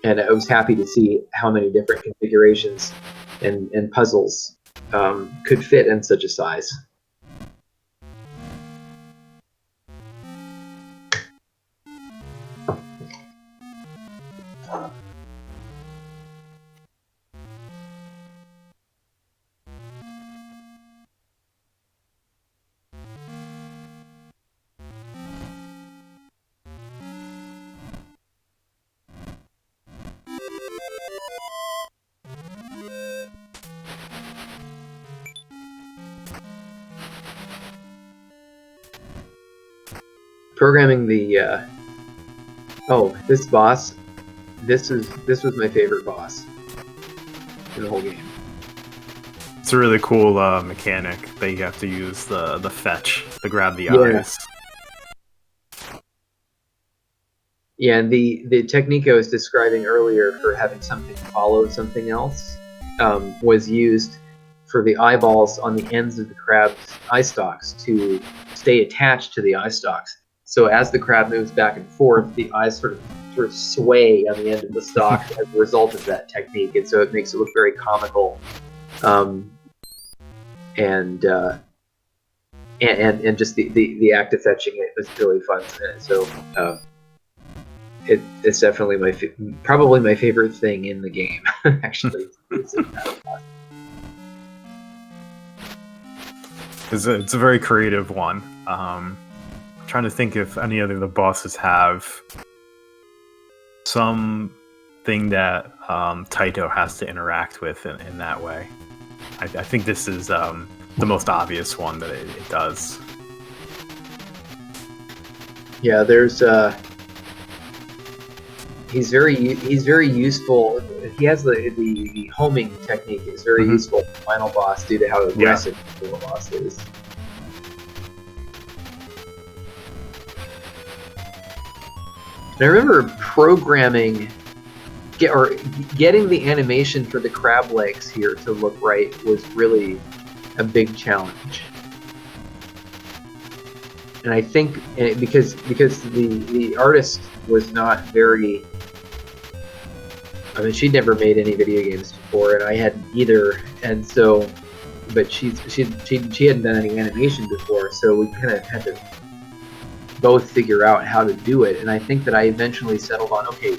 And I was happy to see how many different configurations and puzzles could fit in such a size. Programming the this boss, this was my favorite boss in the whole game. It's a really cool mechanic that you have to use the fetch to grab the eyes. Yeah, and the technique I was describing earlier for having something follow something else was used for the eyeballs on the ends of the crab's eye stalks to stay attached to the eye stalks. So as the crab moves back and forth, the eyes sort of sway on the end of the stalk as a result of that technique, and so it makes it look very comical. And just the act of fetching it was really fun. So it's definitely probably my favorite thing in the game. Actually, it's a very creative one. Trying to think if any other of the bosses have something that Taito has to interact with in that way. I think this is the most obvious one that it does. Yeah, there's he's very useful. He has the homing technique is very useful for the final boss due to how aggressive the boss is. And I remember programming, getting the animation for the crab legs here to look right was really a big challenge. And I think because the artist was not very, I mean, she'd never made any video games before, and I hadn't either, and so, but she hadn't done any animation before, so we kind of had to both figure out how to do it. And I think that I eventually settled on, okay,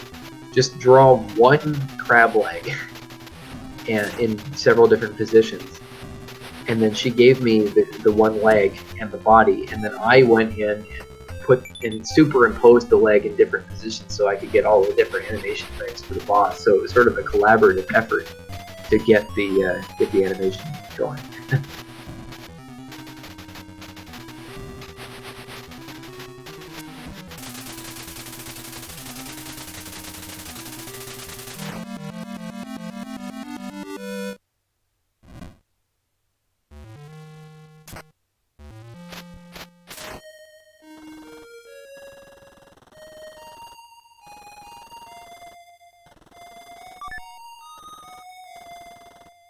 just draw one crab leg and in several different positions, and then she gave me the one leg and the body, and then I went in and superimposed the leg in different positions so I could get all the different animation frames for the boss. So it was sort of a collaborative effort to get the animation going.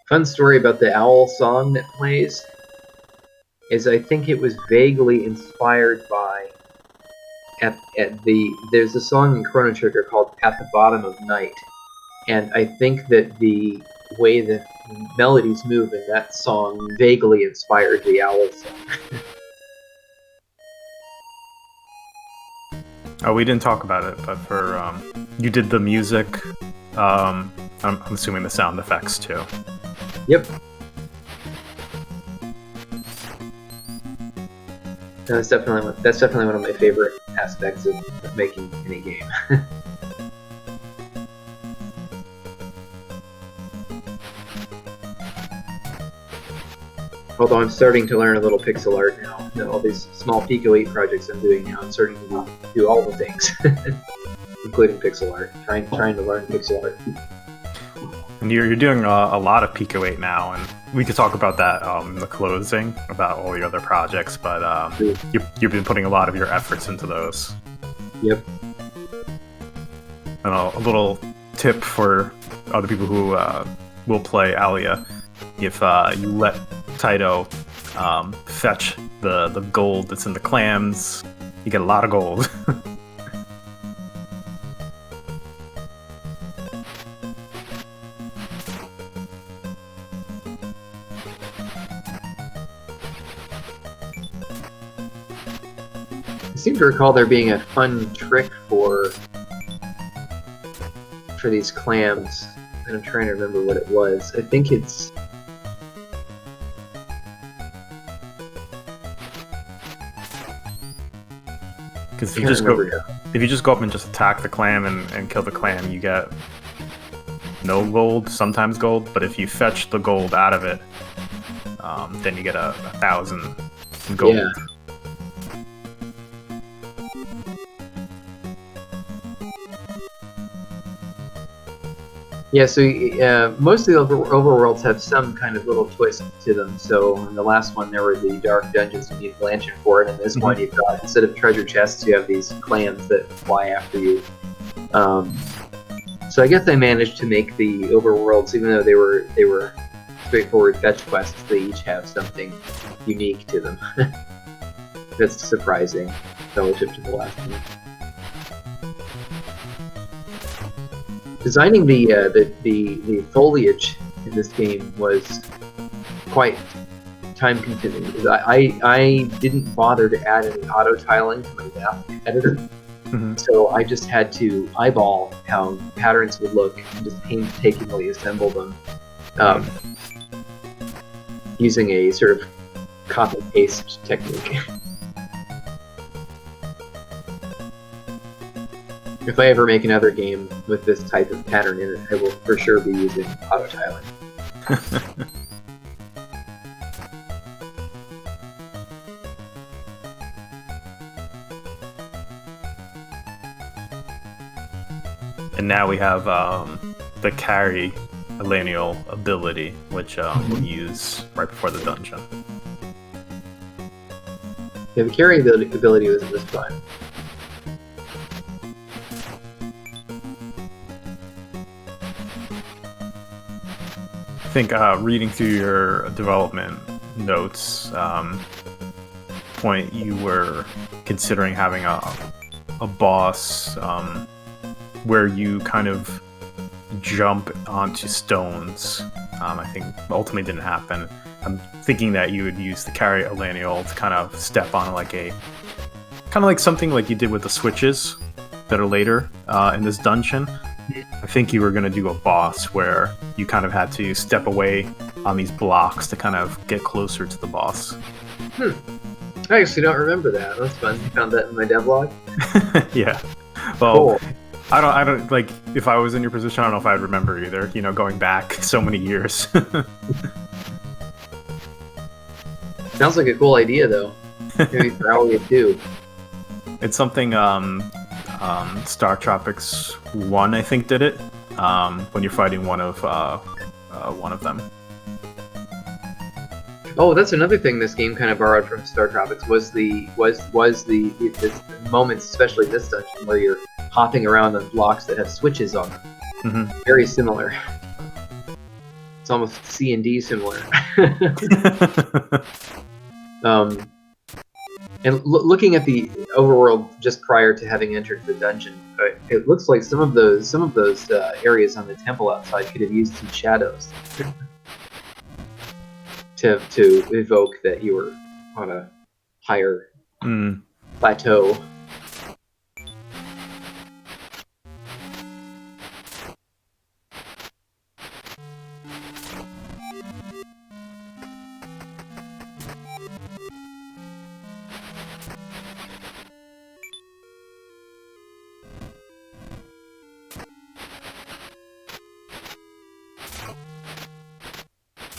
Fun story about the owl song that plays is I think it was vaguely inspired by there's a song in Chrono Trigger called At the Bottom of Night, and I think that the way the melodies move in that song vaguely inspired the owl song. Oh, we didn't talk about it, but for you did the music. I'm assuming the sound effects too. Yep. That's definitely one of my favorite aspects of making any game. Although I'm starting to learn a little pixel art now. All these small Pico 8 projects I'm doing now, I'm starting to do all the things, including pixel art. Trying to learn pixel art. And you're doing a lot of Pico 8 now, and we could talk about that in the closing, about all your other projects, but you've been putting a lot of your efforts into those. Yep. a little tip for other people who will play Owlia. If you let Taito fetch the gold that's in the clams, you get a lot of gold. I seem to recall there being a fun trick for these clams, and I'm trying to remember what it was. I think it's... Because if you just go up and just attack the clam and kill the clam, you get no gold, sometimes gold. But if you fetch the gold out of it, then you get 1,000 gold. Yeah. Yeah, so most of the overworlds have some kind of little twist to them. So in the last one, there were the dark dungeons you need lantern for, and in this one, you've got, instead of treasure chests, you have these clams that fly after you. So I guess I managed to make the overworlds, even though they were straightforward fetch quests, they each have something unique to them. That's surprising relative to the last one. Designing the foliage in this game was quite time-consuming because I didn't bother to add any auto tiling to my map editor, so I just had to eyeball how patterns would look and just painstakingly assemble them using a sort of copy-paste technique. If I ever make another game with this type of pattern in it, I will for sure be using auto tiling. And now we have the carry lineal ability, which we'll use right before the dungeon. Yeah, the carry ability was this fun. I think reading through your development notes, point you were considering having a boss where you kind of jump onto stones. I think ultimately didn't happen. I'm thinking that you would use the carry lineal to kind of step on kind of like something like you did with the switches that are later in this dungeon. I think you were going to do a boss where you kind of had to step away on these blocks to kind of get closer to the boss. I actually don't remember that. That's fun. You found that in my devlog? Yeah. Well, cool. I don't like, if I was in your position, I don't know if I'd remember either, you know, going back so many years. Sounds like a cool idea, though. Maybe for Owlia 2. It's something Star Tropics 1, I think, did it when you're fighting one of them. Oh, that's another thing this game kind of borrowed from Star Tropics was the moments, especially this dungeon, where you're hopping around on blocks that have switches on them. Mm-hmm. Very similar. It's almost C&D similar. And looking at the overworld just prior to having entered the dungeon, it looks like some of those areas on the temple outside could have used some shadows to evoke that you were on a higher plateau.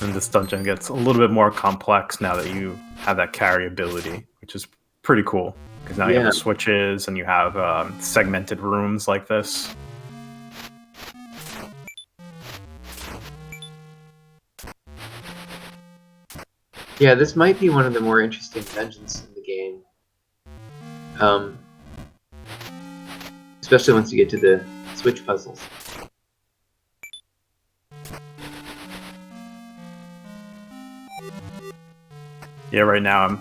And this dungeon gets a little bit more complex now that you have that carry ability, which is pretty cool. Because now you have the switches and you have segmented rooms like this. Yeah, this might be one of the more interesting dungeons in the game. Especially once you get to the switch puzzles. Yeah, right now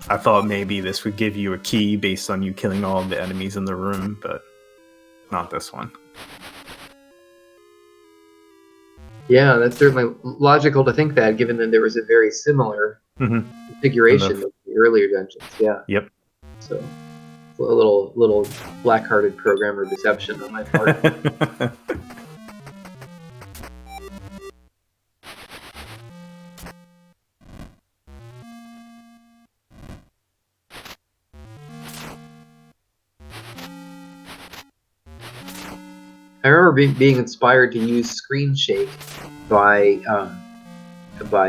I thought maybe this would give you a key based on you killing all of the enemies in the room, but not this one. Yeah, that's certainly logical to think that, given that there was a very similar configuration of the earlier dungeons. Yeah. Yep. So a little black-hearted programmer deception on my part. I remember being inspired to use Screen Shake by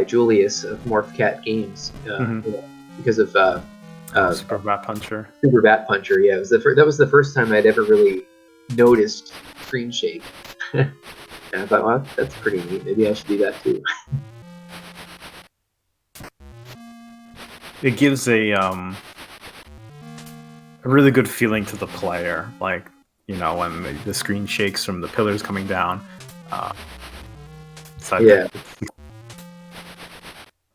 Julius of Morph Cat Games, because of Super Bat Puncher. Super Bat Puncher. Yeah, that was the first time I'd ever really noticed Screen Shake. And I thought, well, that's pretty neat. Maybe I should do that too. It gives a really good feeling to the player, like, you know, when the screen shakes from the pillars coming down. So yeah,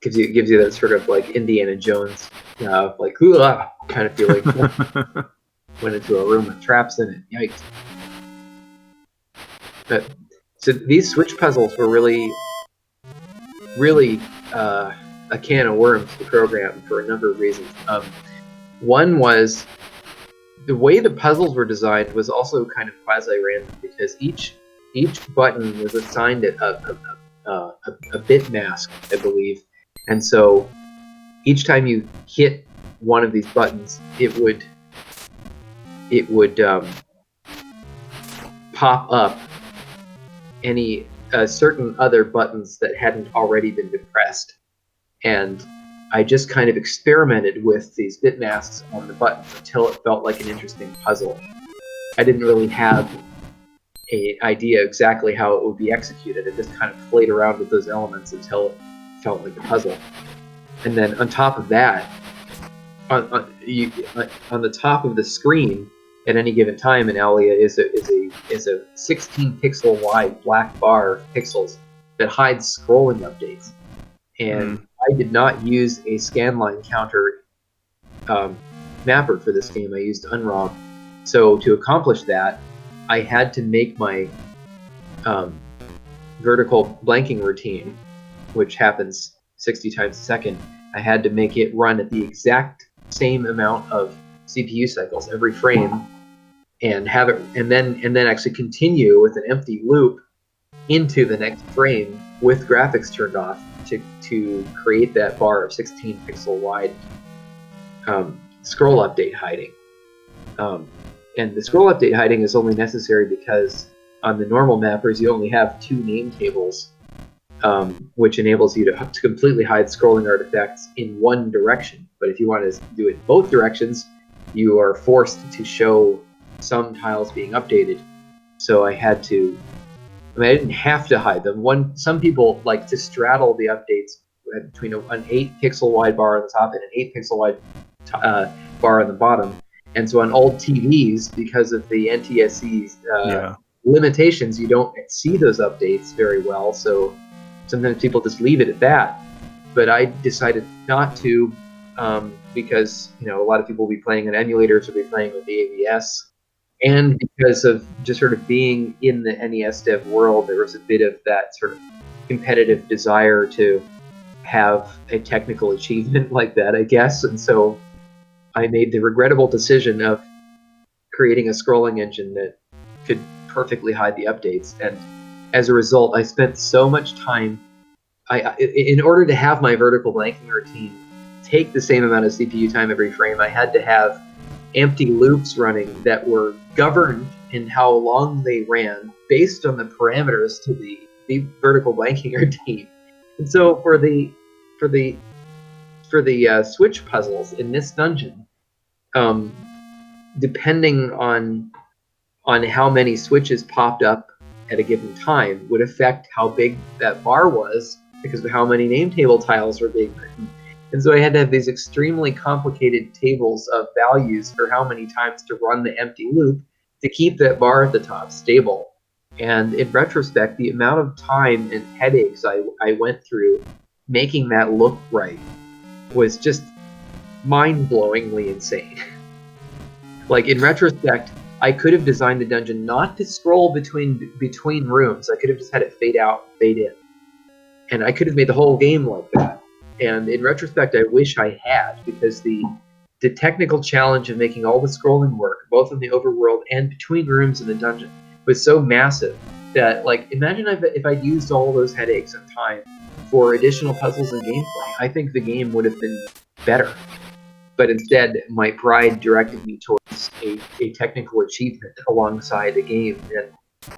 gives you that sort of like Indiana Jones, like kind of feeling. Went into a room with traps in it. Yikes! But so these switch puzzles were really a can of worms to program for a number of reasons. One was the way the puzzles were designed was also kind of quasi-random, because each button was assigned a bit mask, I believe, and so each time you hit one of these buttons, it would pop up any certain other buttons that hadn't already been depressed. And I just kind of experimented with these bit masks on the buttons until it felt like an interesting puzzle. I didn't really have an idea exactly how it would be executed. I just kind of played around with those elements until it felt like a puzzle. And then on top of that, on the top of the screen at any given time in Owlia is a 16 pixel wide black bar of pixels that hides scrolling updates. And I did not use a scanline counter mapper for this game. I used Unrob. So to accomplish that, I had to make my vertical blanking routine, which happens 60 times a second. I had to make it run at the exact same amount of CPU cycles every frame, and have it, and then actually continue with an empty loop into the next frame with graphics turned off to create that bar of 16 pixel wide scroll update hiding. And the scroll update hiding is only necessary because on the normal mappers you only have 2 name tables, which enables you to completely hide scrolling artifacts in one direction. But if you want to do it both directions, you are forced to show some tiles being updated. So I had to, I didn't have to hide them. Some people like to straddle the updates between an 8 pixel wide bar on the top and an 8 pixel wide bar on the bottom. And so on old TVs, because of the NTSC's limitations, you don't see those updates very well. So sometimes people just leave it at that. But I decided not to, because a lot of people will be playing on emulators or be playing with the AVS. And because of just sort of being in the NES dev world, there was a bit of that sort of competitive desire to have a technical achievement like that, I guess. And so I made the regrettable decision of creating a scrolling engine that could perfectly hide the updates. And as a result, I spent so much time, in order to have my vertical blanking routine take the same amount of CPU time every frame, I had to have empty loops running that were governed in how long they ran based on the parameters to the vertical blanking routine. And so for the switch puzzles in this dungeon, depending on how many switches popped up at a given time would affect how big that bar was, because of how many name table tiles were being written. And so I had to have these extremely complicated tables of values for how many times to run the empty loop to keep that bar at the top stable. And in retrospect, the amount of time and headaches I went through making that look right was just mind-blowingly insane. Like, in retrospect, I could have designed the dungeon not to scroll between rooms. I could have just had it fade out, fade in. And I could have made the whole game like that. And in retrospect, I wish I had, because the technical challenge of making all the scrolling work, both in the overworld and between rooms in the dungeon, was so massive that, like, imagine if I'd used all those headaches and time for additional puzzles and gameplay. I think the game would have been better. But instead, my pride directed me towards a technical achievement alongside the game, and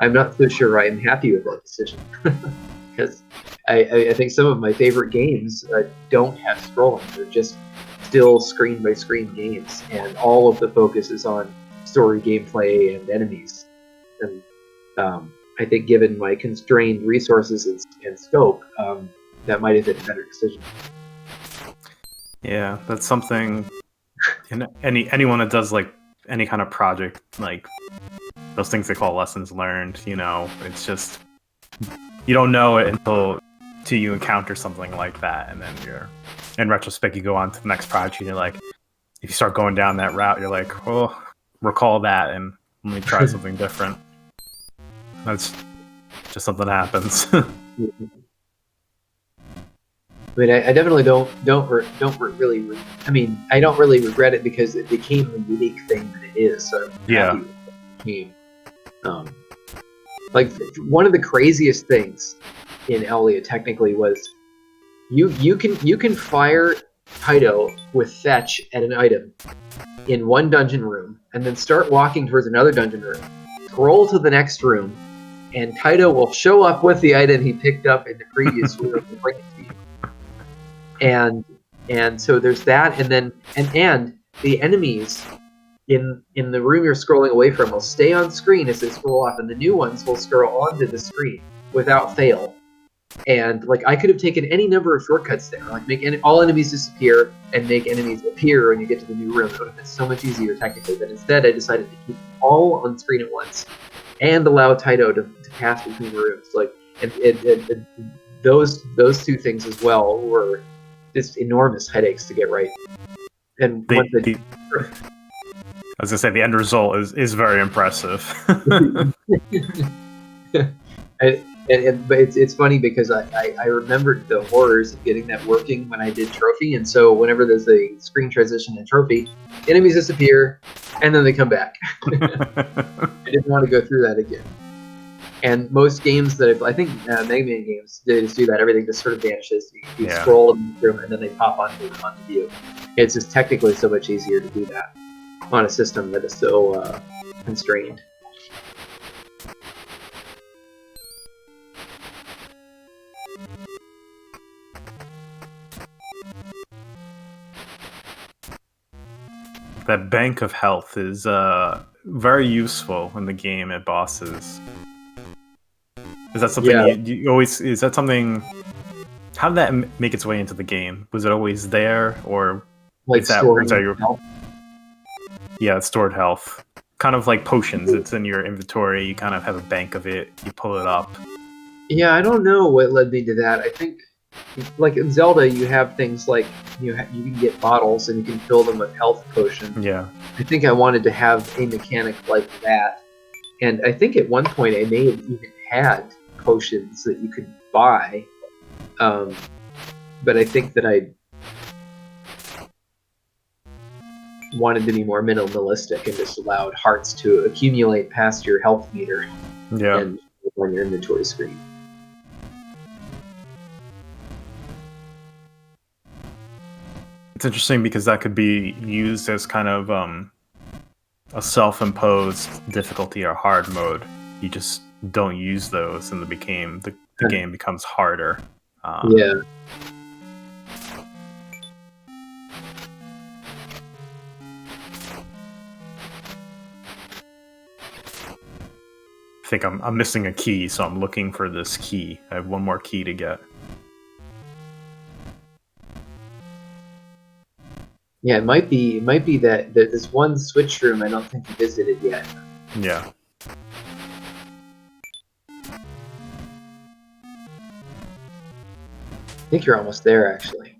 I'm not so sure I'm happy with that decision. Because I think some of my favorite games don't have scrolling. They're just still screen-by-screen games, and all of the focus is on story, gameplay, and enemies. And I think given my constrained resources and scope, that might have been a better decision. Yeah, that's something. Anyone that does like any kind of project, like those things they call lessons learned, it's just you don't know it until you encounter something like that, and then in retrospect you go on to the next project and you're like, if you start going down that route, you're like, oh, recall that and let me try something different. That's just something that happens. I mean, I definitely don't really. I mean, I don't really regret it because it became the unique thing that it is. So I'm happy with the game. Like, one of the craziest things in Owlia technically was you can fire Taito with fetch at an item in one dungeon room, and then start walking towards another dungeon room. Scroll to the next room, and Taito will show up with the item he picked up in the previous room and bring it to you. And so there's that, and then and the enemies in the room you're scrolling away from will stay on screen as they scroll off, and the new ones will scroll onto the screen without fail. And like, I could have taken any number of shortcuts there, like make all enemies disappear and make enemies appear when you get to the new room. It would have been so much easier technically, but instead I decided to keep them all on screen at once and allow Taito to pass between rooms. Like, and those two things as well were just enormous headaches to get right. And I was gonna say the end result is very impressive. But it's funny because I remembered the horrors of getting that working when I did trophy, and so whenever there's a screen transition in trophy, enemies disappear and then they come back. I didn't want to go through that again. And most games that I think Mega Man games, they just do that. Everything just sort of vanishes. You scroll in the room and then they pop onto view. It's just technically so much easier to do that on a system that is so constrained. That bank of health is very useful in the game at bosses. Is that something you always? Is that something? How did that make its way into the game? Was it always there, or like is that your health? Yeah, it's stored health. Kind of like potions. It's in your inventory. You kind of have a bank of it. You pull it up. Yeah, I don't know what led me to that. I think, like in Zelda, you have things like you can get bottles and you can fill them with health potions. Yeah. I think I wanted to have a mechanic like that, and I think at one point I may have even had potions that you could buy, but I think that I wanted to be more minimalistic and just allowed hearts to accumulate past your health meter and on your inventory screen. It's interesting because that could be used as kind of a self-imposed difficulty or hard mode. You just don't use those, and the game becomes harder. Yeah. I think I'm missing a key, so I'm looking for this key. I have one more key to get. Yeah, it might be that this one switch room I don't think you visited yet. Yeah. I think you're almost there, actually.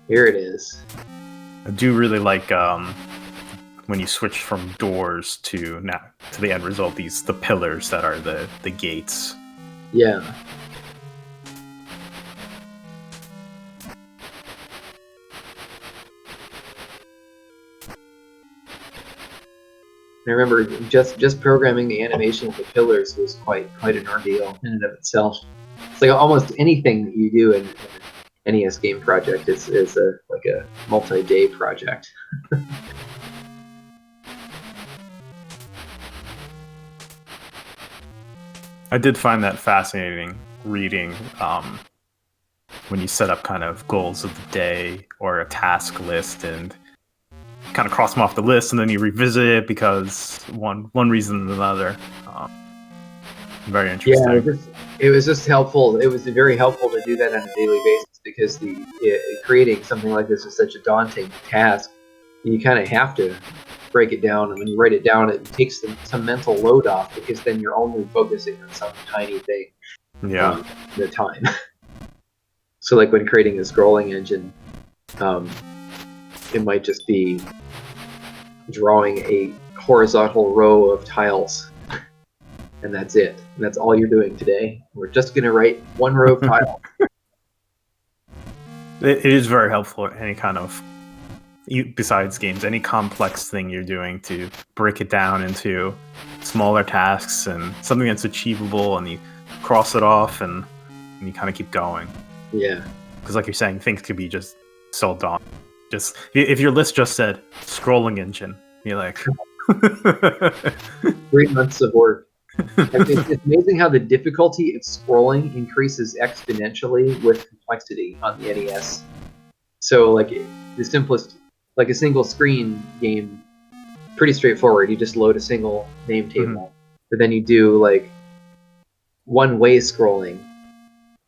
Here it is. I do really like when you switch from doors to the end result, the pillars that are the gates. Yeah. I remember just programming the animation of the pillars was quite an ordeal in and of itself. It's like almost anything that you do in an NES game project is a multi-day project. I did find that fascinating reading when you set up kind of goals of the day or a task list and kind of cross them off the list, and then you revisit it because one reason or another. Very interesting. Yeah, it was just helpful. It was very helpful to do that on a daily basis because creating something like this is such a daunting task. You kind of have to break it down, and when you write it down, it takes some mental load off because then you're only focusing on some tiny thing. Yeah. At a time. So, like when creating a scrolling engine, it might just be drawing a horizontal row of tiles. And that's it. And that's all you're doing today. We're just going to write one row of tiles. It is very helpful. Any kind of, besides games, any complex thing you're doing to break it down into smaller tasks and something that's achievable, and you cross it off and you kind of keep going. Yeah. Because like you're saying, things could be just so daunting. Just if your list just said scrolling engine, you're like 3 months of work. It's amazing how the difficulty of scrolling increases exponentially with complexity on the NES. So, like the simplest, like a single screen game, pretty straightforward. You just load a single name table, but then you do like one-way scrolling,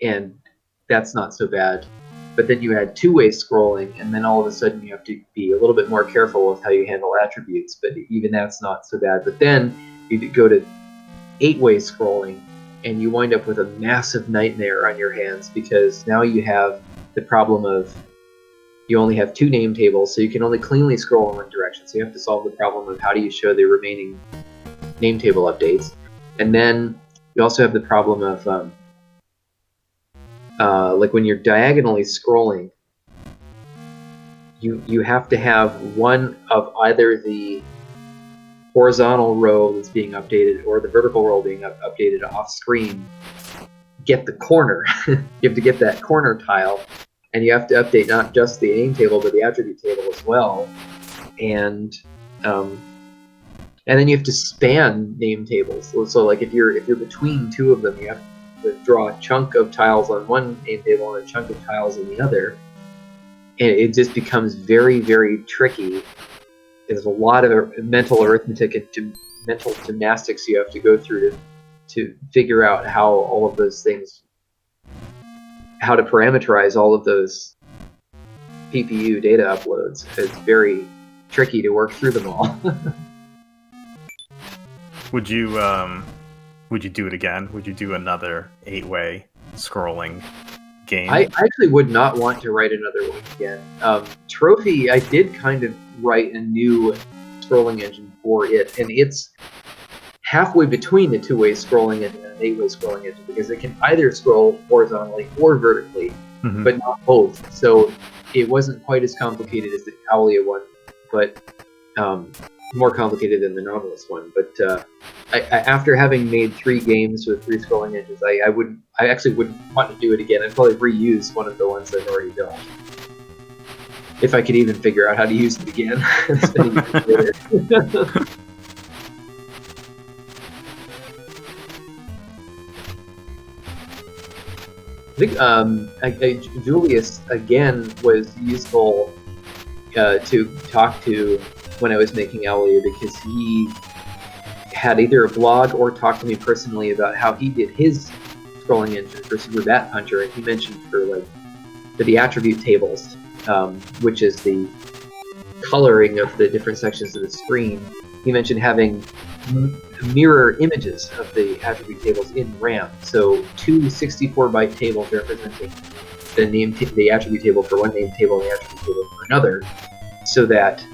and that's not so bad. But then you add two-way scrolling, and then all of a sudden you have to be a little bit more careful with how you handle attributes. But even that's not so bad. But then you go to 8-way scrolling, and you wind up with a massive nightmare on your hands because now you have the problem of you only have 2 name tables, so you can only cleanly scroll in one direction. So you have to solve the problem of how do you show the remaining name table updates. And then you also have the problem of like when you're diagonally scrolling, you have to have one of either the horizontal row that's being updated or the vertical row being updated off screen get the corner. You have to get that corner tile, and you have to update not just the name table but the attribute table as well, and then you have to span name tables. So like if you're between 2 of them, you have to draw a chunk of tiles on one name table and a chunk of tiles on the other, and it just becomes very, very tricky. There's a lot of mental arithmetic and mental gymnastics you have to go through to figure out how all of those things, how to parameterize all of those PPU data uploads. It's very tricky to work through them all. Would you do it again? Would you do another 8-way scrolling game? I actually would not want to write another one again. Trophy, I did kind of write a new scrolling engine for it, and it's halfway between the 2-way scrolling engine and an 8-way scrolling engine because it can either scroll horizontally or vertically, but not both. So it wasn't quite as complicated as the Owlia one, but more complicated than the Nautilus one. But I, after having made 3 games with 3 scrolling engines, I actually wouldn't want to do it again. I'd probably reuse one of the ones I've already built, if I could even figure out how to use it again. I think Julius again was useful to talk to when I was making Owlia because he had either a blog or talked to me personally about how he did his scrolling engine for Super Bat Puncher, and he mentioned for the attribute tables which is the coloring of the different sections of the screen. He mentioned having mirror images of the attribute tables in RAM. So two 64-byte tables representing the attribute table for one name table and the attribute table for another, so that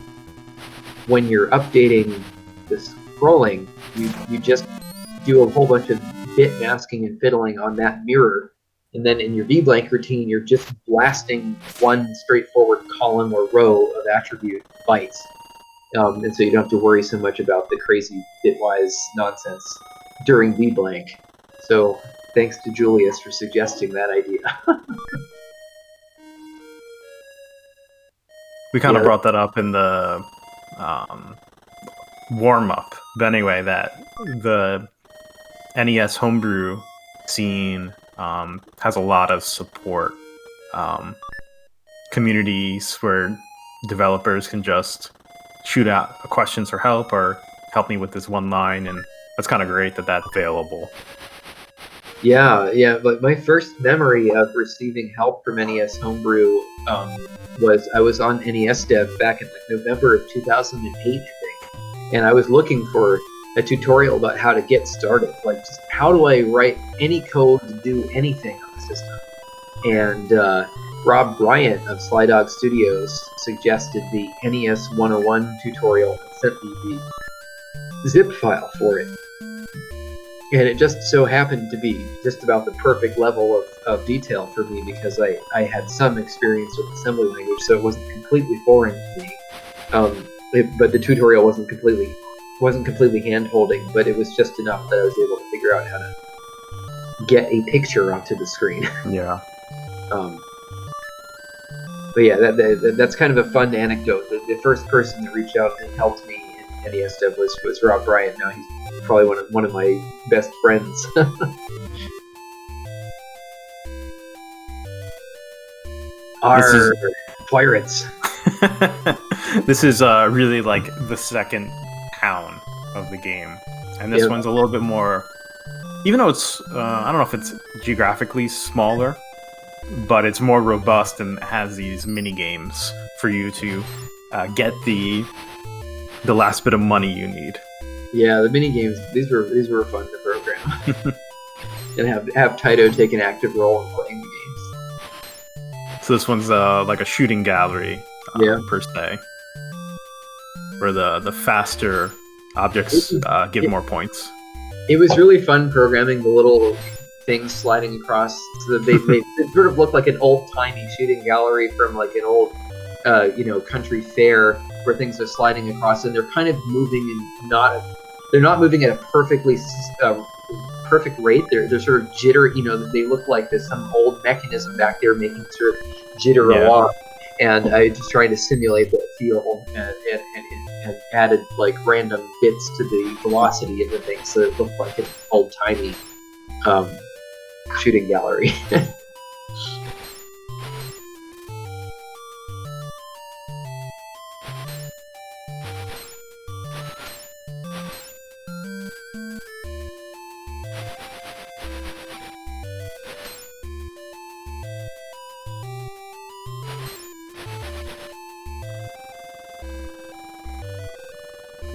when you're updating the scrolling, you just do a whole bunch of bit masking and fiddling on that mirror, and then in your VBlank routine, you're just blasting one straightforward column or row of attribute bytes. And so you don't have to worry so much about the crazy bitwise nonsense during VBlank. So thanks to Julius for suggesting that idea. We kind of brought that up in the warm-up. But anyway, that the NES homebrew scene has a lot of support. Communities where developers can just shoot out questions for help or help me with this one line, and that's kind of great that that's available. Yeah, but my first memory of receiving help from NES homebrew was I was on NES Dev back in November of 2008, I think, and I was looking for a tutorial about how to get started, like just how do I write any code to do anything on the system. And Rob Bryant of Sly Dog Studios suggested the NES 101 tutorial and sent me the zip file for it. And it just so happened to be just about the perfect level of detail for me, because I had some experience with assembly language, so it wasn't completely foreign to me. But the tutorial wasn't completely hand-holding, but it was just enough that I was able to figure out how to get a picture onto the screen. Yeah. But yeah, that's kind of a fun anecdote. The first person that reached out and helped me in NES Dev was Rob Bryant. Now he's probably one of my best friends. Our pirates. This is really like the second town of the game, and this one's a little bit more. Even though it's, I don't know if it's geographically smaller, but it's more robust and has these mini games for you to get the last bit of money you need. Yeah, the mini games, these were fun to program. And have Taito take an active role in playing the games. So this one's like a shooting gallery, per se, where the faster objects give more points. It was really fun programming the little things sliding across, so that they sort of look like an old-timey shooting gallery from like an old country fair, where things are sliding across, and they're kind of moving in they're not moving at a perfect rate. They're sort of jitter. They look like there's some old mechanism back there making sort of jitter along. And I just trying to simulate that feel and added like random bits to the velocity of the thing, so it looked like an old-timey shooting gallery.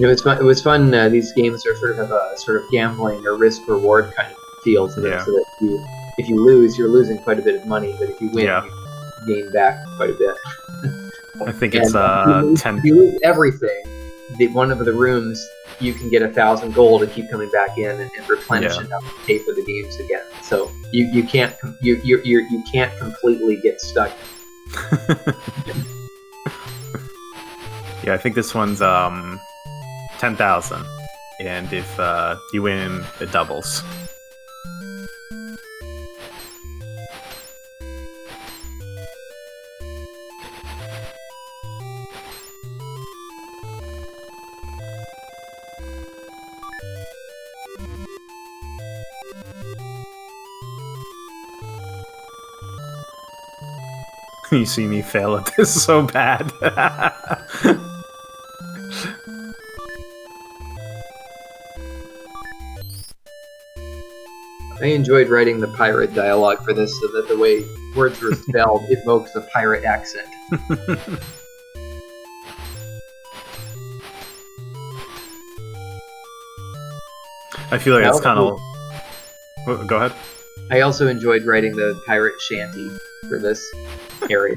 It was fun. These games are sort of have a sort of gambling or risk reward kind of feel to them, so that if you lose, you're losing quite a bit of money, but if you win, you gain back quite a bit. I think it's 10. If you lose everything, one of the rooms, you can get 1,000 gold and keep coming back in and replenish enough to pay for the games again. So you can't completely get stuck. Yeah, I think this one's 10,000, and if you win, it doubles. You see me fail at this so bad. I enjoyed writing the pirate dialogue for this so that the way words were spelled evokes a pirate accent. I feel like it's kind of... Go ahead. I also enjoyed writing the pirate shanty for this area.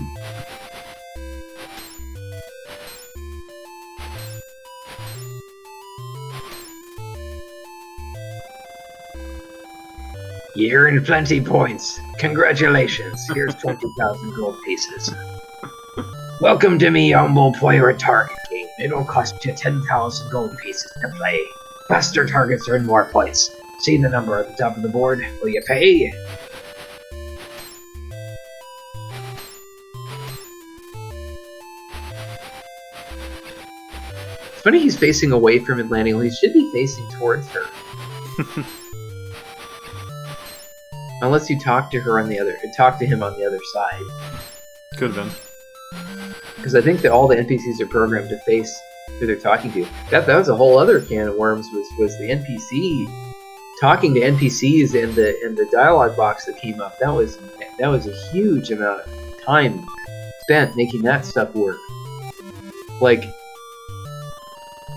You're in plenty points. Congratulations. Here's 20,000 gold pieces. Welcome to me humble pirate target game. It'll cost you 10,000 gold pieces to play. Faster targets earn more points. See the number at the top of the board. Will you pay? It's funny he's facing away from Atlantic. He should be facing towards her. Unless you talk to him on the other side. Could have been. Because I think that all the NPCs are programmed to face who they're talking to. That was a whole other can of worms. Was the NPC talking to NPCs and the dialogue box that came up? That was a huge amount of time spent making that stuff work. Like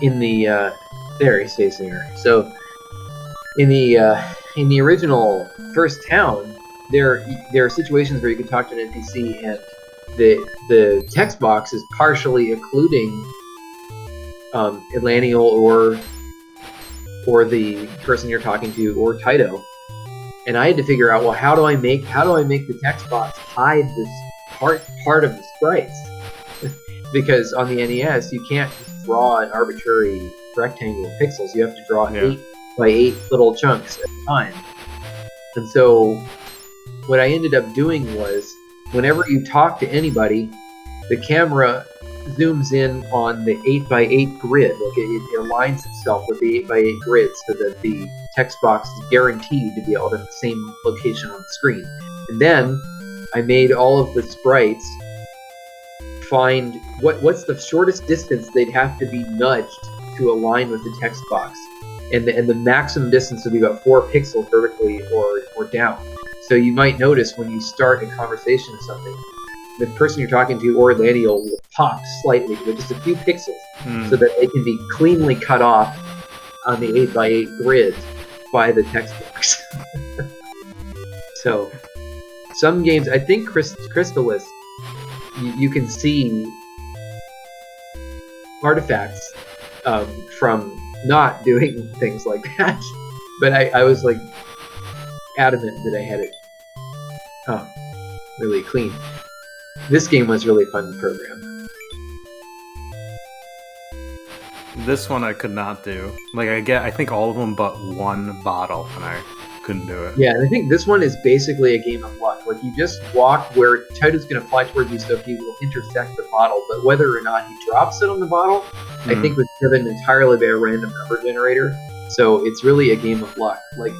in the there he's facing her. So in the original first town, there are situations where you can talk to an NPC and the text box is partially occluding Atlantial or the person you're talking to or Taito, and I had to figure out, well, how do I make the text box hide this part of the sprites? Because on the NES you can't just draw an arbitrary rectangle of pixels. You have to draw 8 by 8 little chunks at a time. And so what I ended up doing was, whenever you talk to anybody, the camera zooms in on the 8 by 8 grid. Like it aligns itself with the 8 by 8 grid so that the text box is guaranteed to be out in the same location on the screen. And then I made all of the sprites find what's the shortest distance they'd have to be nudged to align with the text box. And the maximum distance would be about 4 pixels vertically or down. So you might notice when you start a conversation or something, the person you're talking to or Atlantial will pop slightly, with just a few pixels, so that they can be cleanly cut off on the 8 by 8 grid by the text box. So some games, I think Crystallis, you can see artifacts from not doing things like that. But I was like adamant that I had it really clean. This game was really fun to program. This one I could not do. Like I think all of them but one bottle, and I couldn't do it. Yeah, and I think this one is basically a game of luck. Like, you just walk where Taito's going to fly towards you, so he will intersect the bottle. But whether or not he drops it on the bottle, I think was driven entirely by a random number generator. So it's really a game of luck. Like,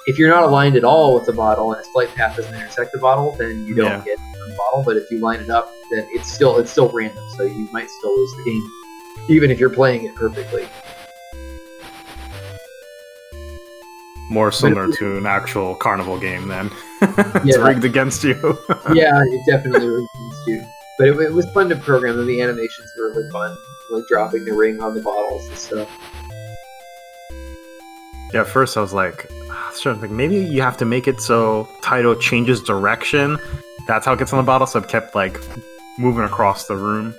if you're not aligned at all with the bottle and its flight path doesn't intersect the bottle, then you don't get the bottle. But if you line it up, then it's still random. So you might still lose the game, even if you're playing it perfectly. More similar to an actual carnival game, then. It's rigged against you. Yeah, it definitely rigged against you. But it was fun to program, and the animations were really fun, like dropping the ring on the bottles and stuff. Yeah, at first I was like, maybe you have to make it so Taito changes direction. That's how it gets on the bottle, so it kept like moving across the room.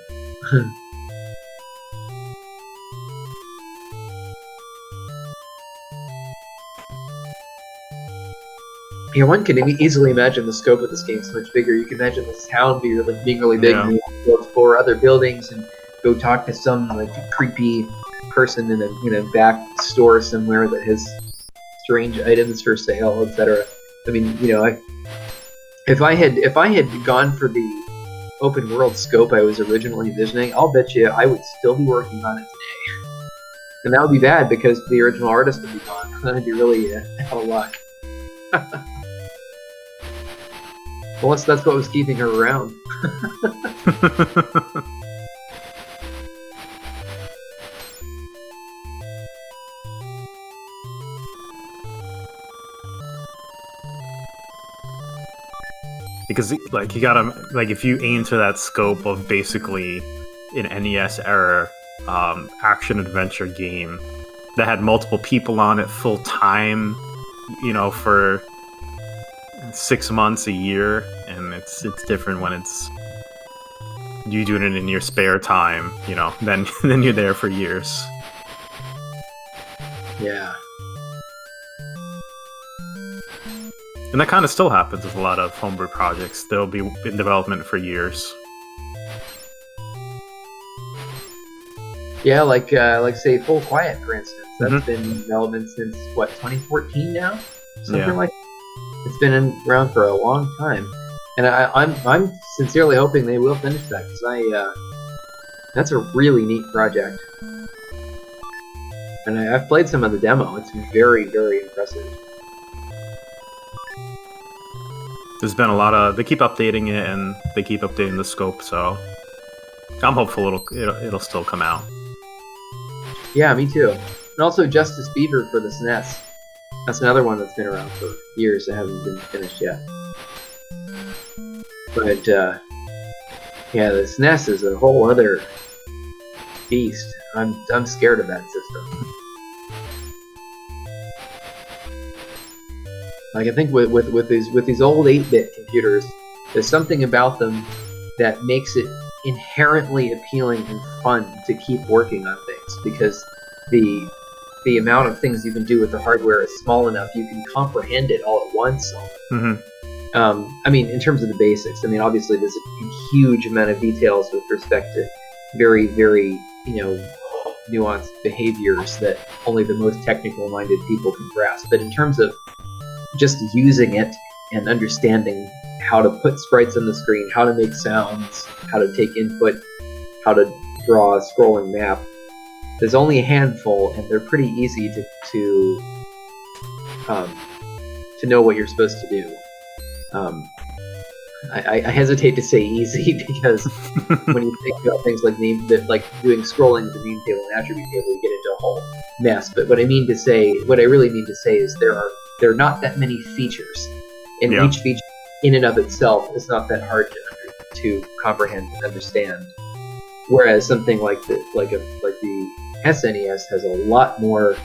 Yeah, one can easily imagine the scope of this game so much bigger. You can imagine this town being really big, and you go explore other buildings and go talk to some like creepy person in a back store somewhere that has strange items for sale, etc. I mean, if I had gone for the open world scope I was originally envisioning, I'll bet you I would still be working on it today. And that would be bad because the original artist would be gone. That'd be really out of luck. Well, that's what was keeping her around. because like you gotta like if you aim to that scope of basically an NES era action adventure game that had multiple people on it full time, for 6 months, a year, and it's different when it's you doing it in your spare time, then you're there for years. Yeah. And that kind of still happens with a lot of homebrew projects. They'll be in development for years. Yeah, like say Full Quiet, for instance. That's been in development since 2014 now, something like. It's been around for a long time, and I'm sincerely hoping they will finish that because that's a really neat project. And I've played some of the demo. It's very, very impressive. There's been a lot of. They keep updating it and they keep updating the scope, so I'm hopeful it'll still come out. Yeah, me too. And also Justice Beaver for the SNES. That's another one that's been around for years that hasn't been finished yet. But yeah, the SNES is a whole other beast. I'm scared of that system. Like I think with these old 8-bit computers, there's something about them that makes it inherently appealing and fun to keep working on things because the amount of things you can do with the hardware is small enough you can comprehend it all at once. I mean, in terms of the basics, I mean, obviously there's a huge amount of details with respect to very, very, nuanced behaviors that only the most technical-minded people can grasp. But in terms of just using it and understanding how to put sprites on the screen, how to make sounds, how to take input, how to draw a scrolling map, there's only a handful, and they're pretty easy to know what you're supposed to do. I hesitate to say easy because when you think about things like doing scrolling with the name table and attribute table, you get into a whole mess. But what I really mean to say is there are not that many features, and each feature in and of itself is not that hard to comprehend and understand. Whereas something like the SNES has a lot more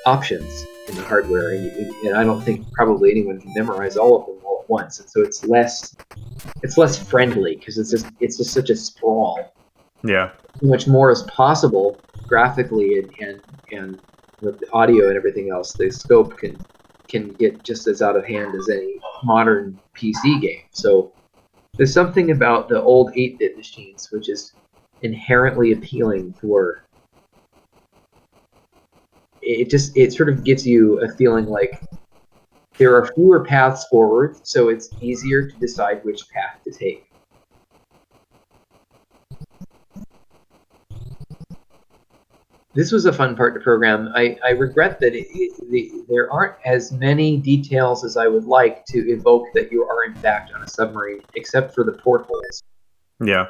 options in the hardware, and I don't think probably anyone can memorize all of them all at once, and so it's less friendly because it's just such a sprawl. Yeah. So much more is possible graphically and with the audio and everything else. The scope can get just as out of hand as any modern PC game. So there's something about the old 8-bit machines which is inherently appealing for. It sort of gives you a feeling like there are fewer paths forward, so it's easier to decide which path to take. This was a fun part to program. I regret that there aren't as many details as I would like to evoke that you are in fact on a submarine, except for the portholes. Yeah.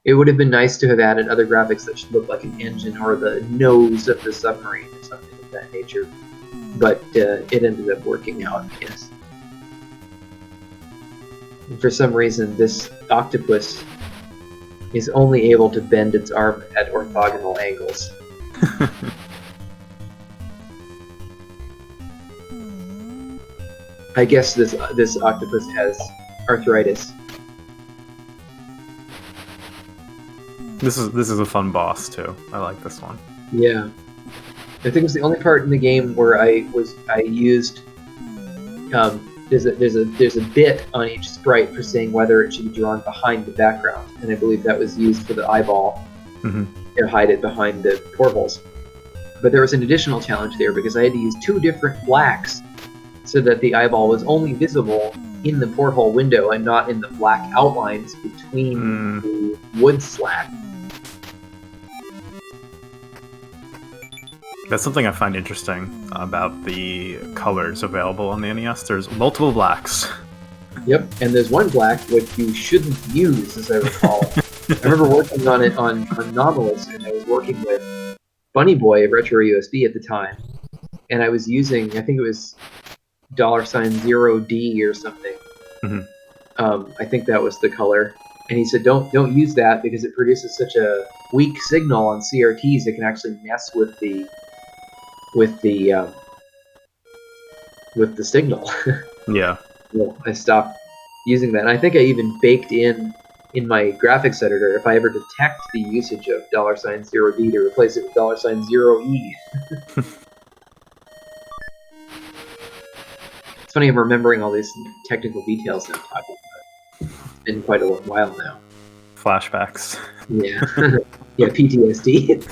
It would have been nice to have added other graphics that should look like an engine or the nose of the submarine or something of that nature. But it ended up working out, I guess. And for some reason, this octopus is only able to bend its arm at orthogonal angles. I guess this octopus has arthritis. This is a fun boss too. I like this one. Yeah, I think it was the only part in the game where I used. There's a bit on each sprite for saying whether it should be drawn behind the background, and I believe that was used for the eyeball to hide it behind the portholes. But there was an additional challenge there because I had to use 2 different blacks so that the eyeball was only visible in the porthole window and not in the black outlines between the wood slat. That's something I find interesting about the colors available on the NES. There's multiple blacks. Yep, and there's one black which you shouldn't use, as I recall. I remember working on it on Anomalous, and I was working with Bunny Boy at Retro USB at the time, and I was using, I think it was $0D or something. I think that was the color. And he said, don't use that because it produces such a weak signal on CRTs. It can actually mess with the signal. Yeah. Well, I stopped using that. And I think I even baked in my graphics editor, if I ever detect the usage of $0D, to replace it with $0E. It's funny I'm remembering all these technical details now talking about it. It's been quite a while now. Flashbacks. Yeah. Yeah, PTSD.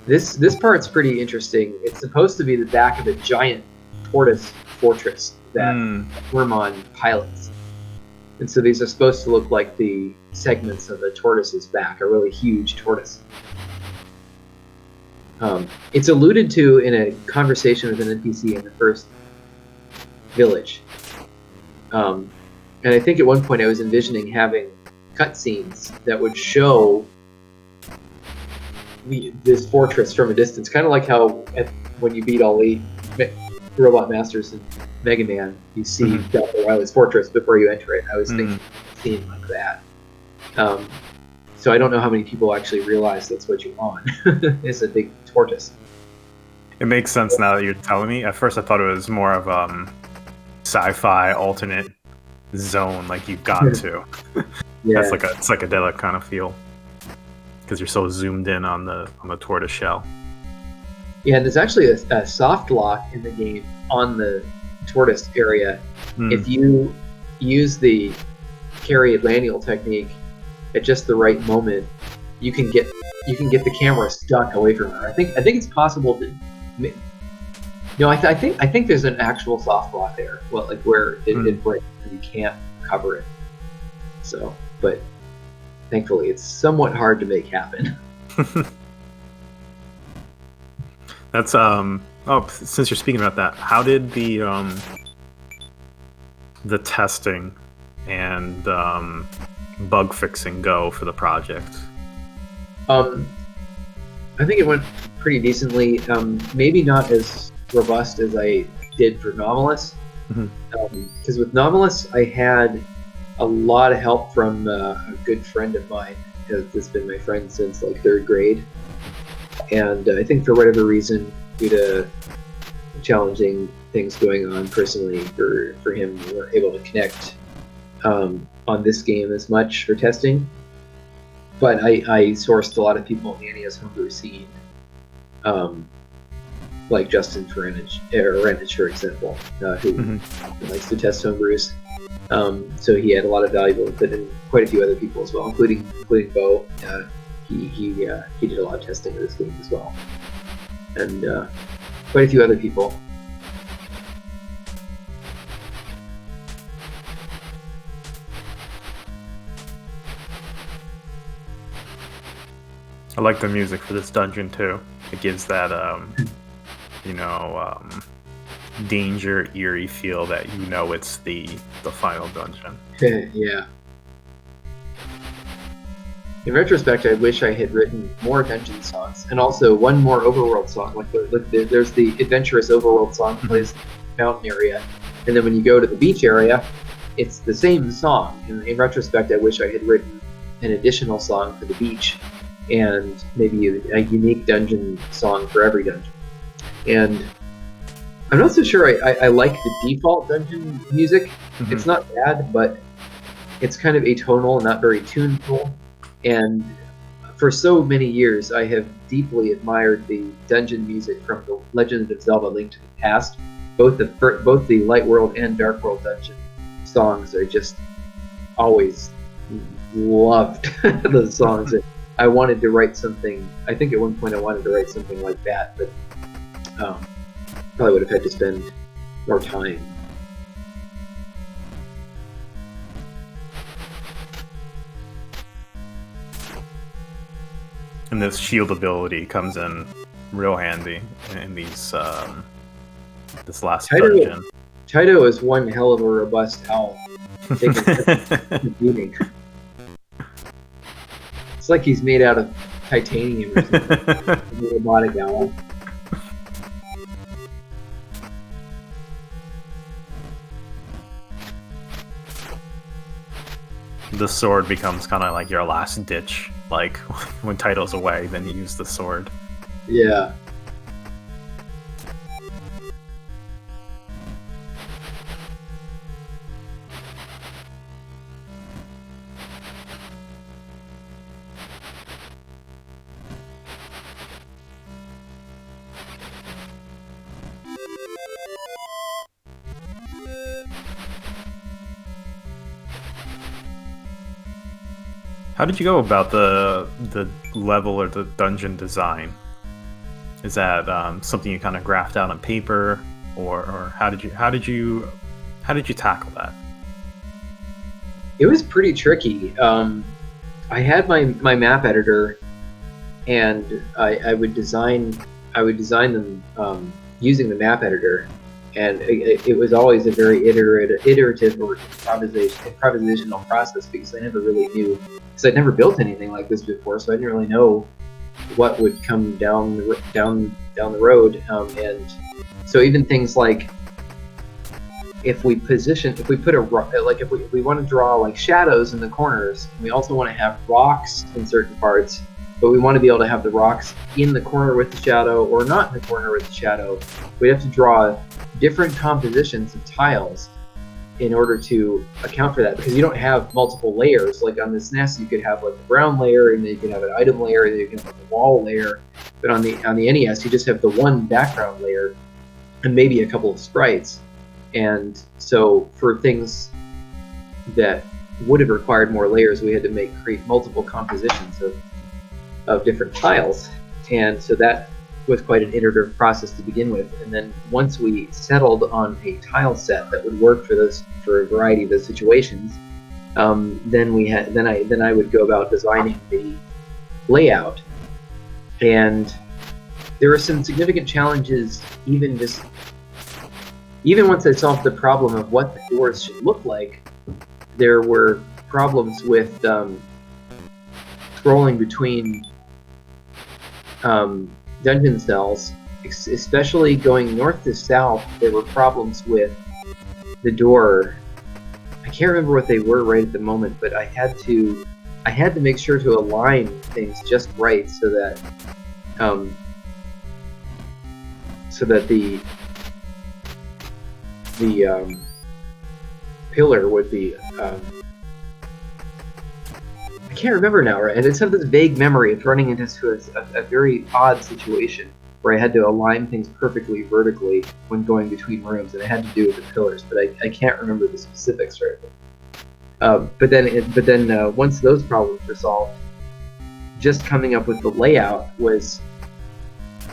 This part's pretty interesting. It's supposed to be the back of a giant tortoise fortress that Mermon pilots. And so these are supposed to look like the segments of a tortoise's back, a really huge tortoise. It's alluded to in a conversation with an NPC in the first village. And I think at one point I was envisioning having cutscenes that would show this fortress from a distance, kind of like how when you beat all the robot masters in Mega Man, you see Dr. Wily's fortress before you enter it. I was thinking scene like that. So I don't know how many people actually realize that's what you're on. It's a big tortoise. It makes sense now that you're telling me. At first I thought it was more of sci-fi alternate zone like you've got to. Yeah. That's like a psychedelic kind of feel because you're so zoomed in on the tortoise shell. Yeah, and there's actually a soft lock in the game on the tortoise area. If you use the carry Atlanteal technique at just the right moment, you can get the camera stuck away from her. I think it's possible to. No, I think there's an actual soft lock there. Well, like where it breaks and you can't cover it. So, but thankfully, it's somewhat hard to make happen. That's since you're speaking about that, how did the testing and bug fixing go for the project? I think it went pretty decently. Maybe not as robust as I did for Anomalous, because with Anomalous I had a lot of help from a good friend of mine, because it's been my friend since like 3rd grade. And I think for whatever reason, due to challenging things going on personally for him, we weren't able to connect on this game as much for testing. But I sourced a lot of people in the NES homebrew scene, like Justin Renich, for example, who likes to test homebrews. So he had a lot of valuable input, and quite a few other people as well, including Bo. He did a lot of testing of this game as well, and quite a few other people. I like the music for this dungeon too. It gives that danger, eerie feel that it's the final dungeon. Yeah. In retrospect, I wish I had written more dungeon songs, and also one more overworld song. Like there's the adventurous overworld song that plays in the mountain area, and then when you go to the beach area, it's the same song. In retrospect, I wish I had written an additional song for the beach, and maybe a unique dungeon song for every dungeon. And I'm not so sure I like the default dungeon music. It's not bad, but it's kind of atonal and not very tuneful. And for so many years, I have deeply admired the dungeon music from the Legends of Zelda: Link to the Past. Both the Light World and Dark World dungeon songs, I just always loved those songs. I wanted to write something. I think at one point I wanted to write something like that, but probably would have had to spend more time. And this shield ability comes in real handy in these this last dungeon. Taito is one hell of a robust owl. Beating. It's like he's made out of titanium or something. A robotic owl. the sword becomes kind of like your last ditch. Like when title's away, then you use the sword. Yeah. How did you go about the level or the dungeon design? Is that something you kind of graphed out on paper, or how did you tackle that? It was pretty tricky. I had my map editor, and I would design them using the map editor, and it was always a very iterative or improvisational process, because I never really knew, because I'd never built anything like this before, so I didn't really know what would come down the road, and so even things like if we want to draw like shadows in the corners, we also want to have rocks in certain parts, but we want to be able to have the rocks in the corner with the shadow or not in the corner with the shadow. We'd have to draw different compositions of tiles in order to account for that, because you don't have multiple layers. Like on this NES, you could have like the ground layer, and then you can have an item layer, and then you can have a wall layer. But on the NES, you just have the one background layer and maybe a couple of sprites. And so for things that would have required more layers, we had to create multiple compositions of different tiles. And so that was quite an iterative process to begin with. And then once we settled on a tile set that would work for a variety of those situations, then I would go about designing the layout. And there were some significant challenges, even once I solved the problem of what the doors should look like. There were problems with scrolling between dungeon cells, especially going north to south. There were problems with the door. I can't remember what they were right at the moment, but I had to make sure to align things just right so that the pillar would be. I can't remember now, right? And it's have this vague memory of running into a very odd situation where I had to align things perfectly vertically when going between rooms, and it had to do with the pillars, but I can't remember the specifics right now. But then once those problems were solved, just coming up with the layout was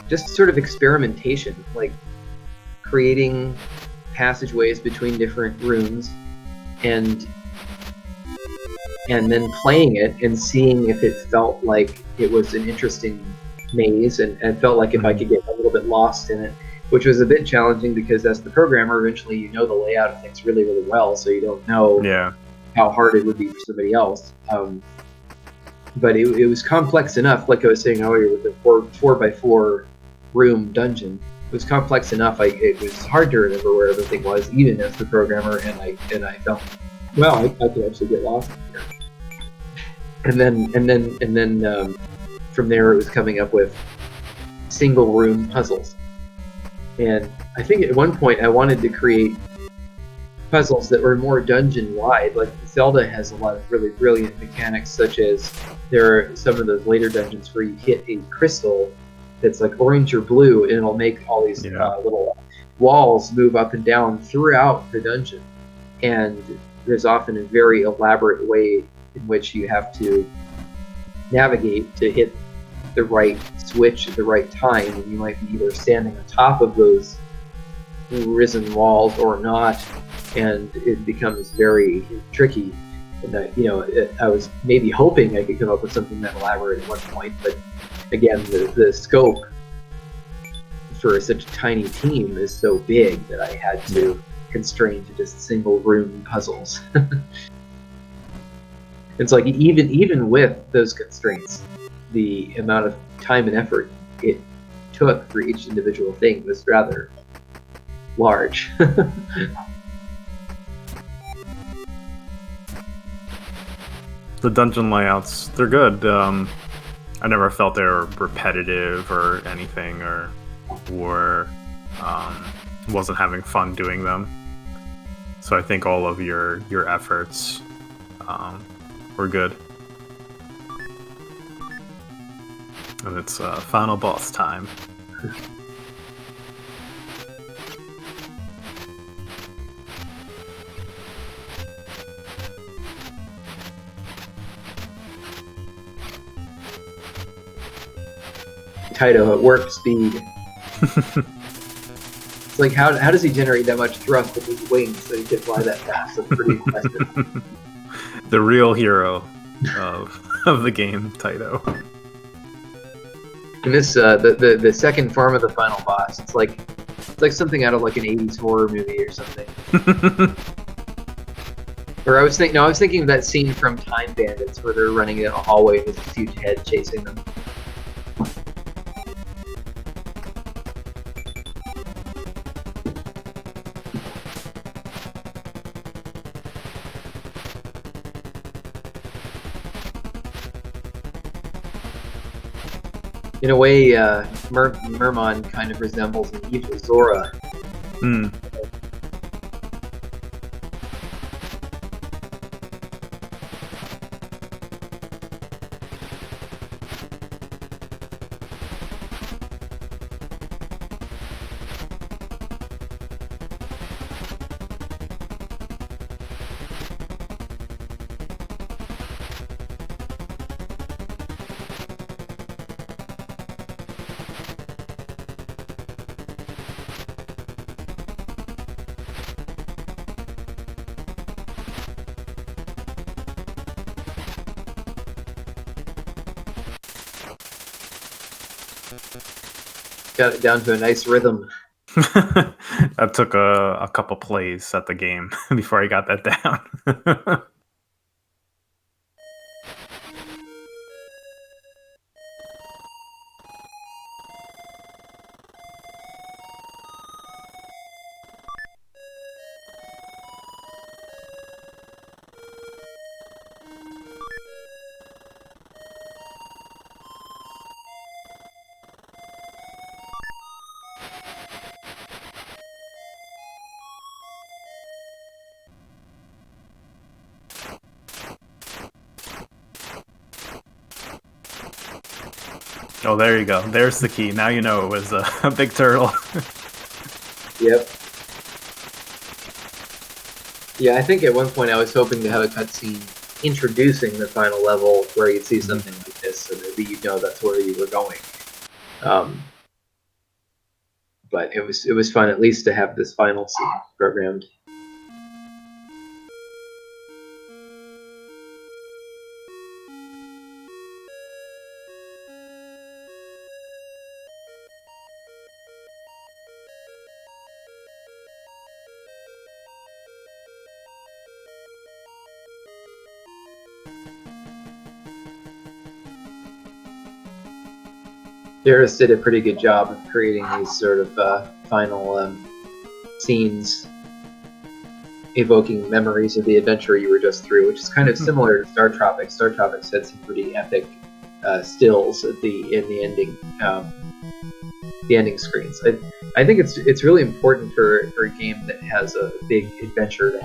just sort of experimentation, like creating passageways between different rooms, and then playing it and seeing if it felt like it was an interesting maze, and felt like if I could get a little bit lost in it, which was a bit challenging because as the programmer, eventually you know the layout of things really, really well, so you don't know how hard it would be for somebody else. But it was complex enough, like I was saying earlier, with the 4x4 room dungeon. It was complex enough. It was hard to remember where everything was, even as the programmer, and I felt, well, I could actually get lost in here. And then from there, it was coming up with single room puzzles. And I think at one point I wanted to create puzzles that were more dungeon wide. Like Zelda has a lot of really brilliant mechanics, such as there are some of those later dungeons where you hit a crystal that's like orange or blue, and it'll make all these little walls move up and down throughout the dungeon. And there's often a very elaborate way in which you have to navigate to hit the right switch at the right time, and you might be either standing on top of those risen walls or not, and it becomes very tricky. And I was maybe hoping I could come up with something that elaborate at one point, but again, the scope for such a tiny team is so big that I had to constrain to just single room puzzles. It's like even with those constraints, the amount of time and effort it took for each individual thing was rather large. The dungeon layouts, they're good. I never felt they were repetitive or anything, or wasn't having fun doing them. So I think all of your efforts were good. And it's final boss time. Taito at warp speed. It's like, how does he generate that much thrust with his wings so he can fly that fast? That's pretty impressive. The real hero of the game, Taito. And this the second form of the final boss, it's like something out of like an 80s horror movie or something. Or I was thinking of that scene from Time Bandits where they're running in a hallway and there's a huge head chasing them. In a way, Mermon kind of resembles an evil Zora. Got it down to a nice rhythm. That took a couple plays at the game before I got that down. Oh, there you go. There's the key. Now you know it was a big turtle. Yep. Yeah, I think at one point I was hoping to have a cutscene introducing the final level where you'd see something like this, so maybe you'd know that's where you were going. But it was fun at least to have this final scene programmed. Darius did a pretty good job of creating these sort of final scenes evoking memories of the adventure you were just through, which is kind of similar to Star Tropics. Star Tropics had some pretty epic stills at in the ending screens. I think it's really important for a game that has a big adventure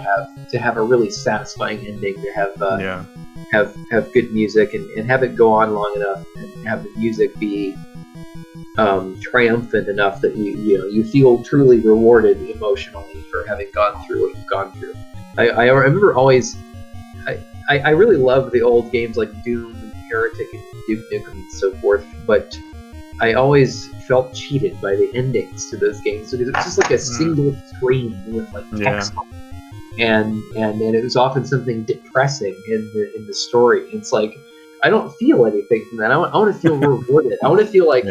to have a really satisfying ending, to have good music and have it go on long enough and have the music be triumphant enough that you feel truly rewarded emotionally for having gone through what you've gone through. I remember always I really loved the old games like Doom and Heretic and Duke Nukem and so forth, but I always felt cheated by the endings to those games because it's just like a single screen with like text on it. And it was often something depressing in the story. It's like I don't feel anything from that. I want to feel rewarded. I want to feel like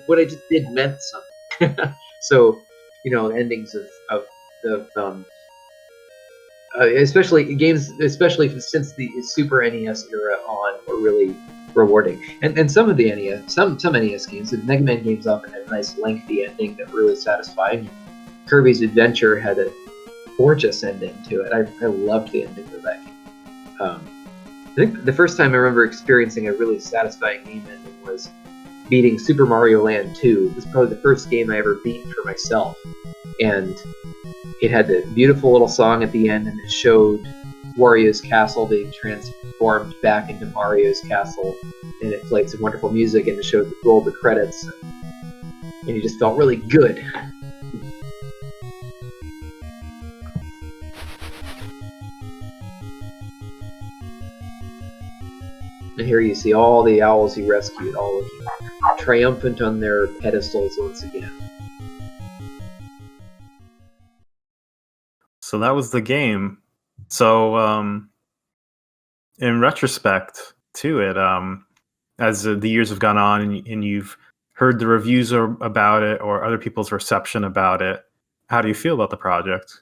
what I just did meant something. So endings of especially games, especially since the Super NES era on, were really rewarding. And some of the NES, some NES games, the Mega Man games often had a nice lengthy ending that were really satisfying. Kirby's Adventure had a gorgeous ending to it. I loved the ending of that game. think the first time I remember experiencing a really satisfying game ending was beating Super Mario Land 2. It was probably the first game I ever beat for myself. And it had the beautiful little song at the end, and it showed Wario's castle being transformed back into Mario's castle. And it played some wonderful music, and it showed rolled the credits. And you just felt really good. And here you see all the owls he rescued, all looking triumphant on their pedestals once again. So that was the game. So in retrospect to it, as the years have gone on and you've heard the reviews about it or other people's reception about it, how do you feel about the project?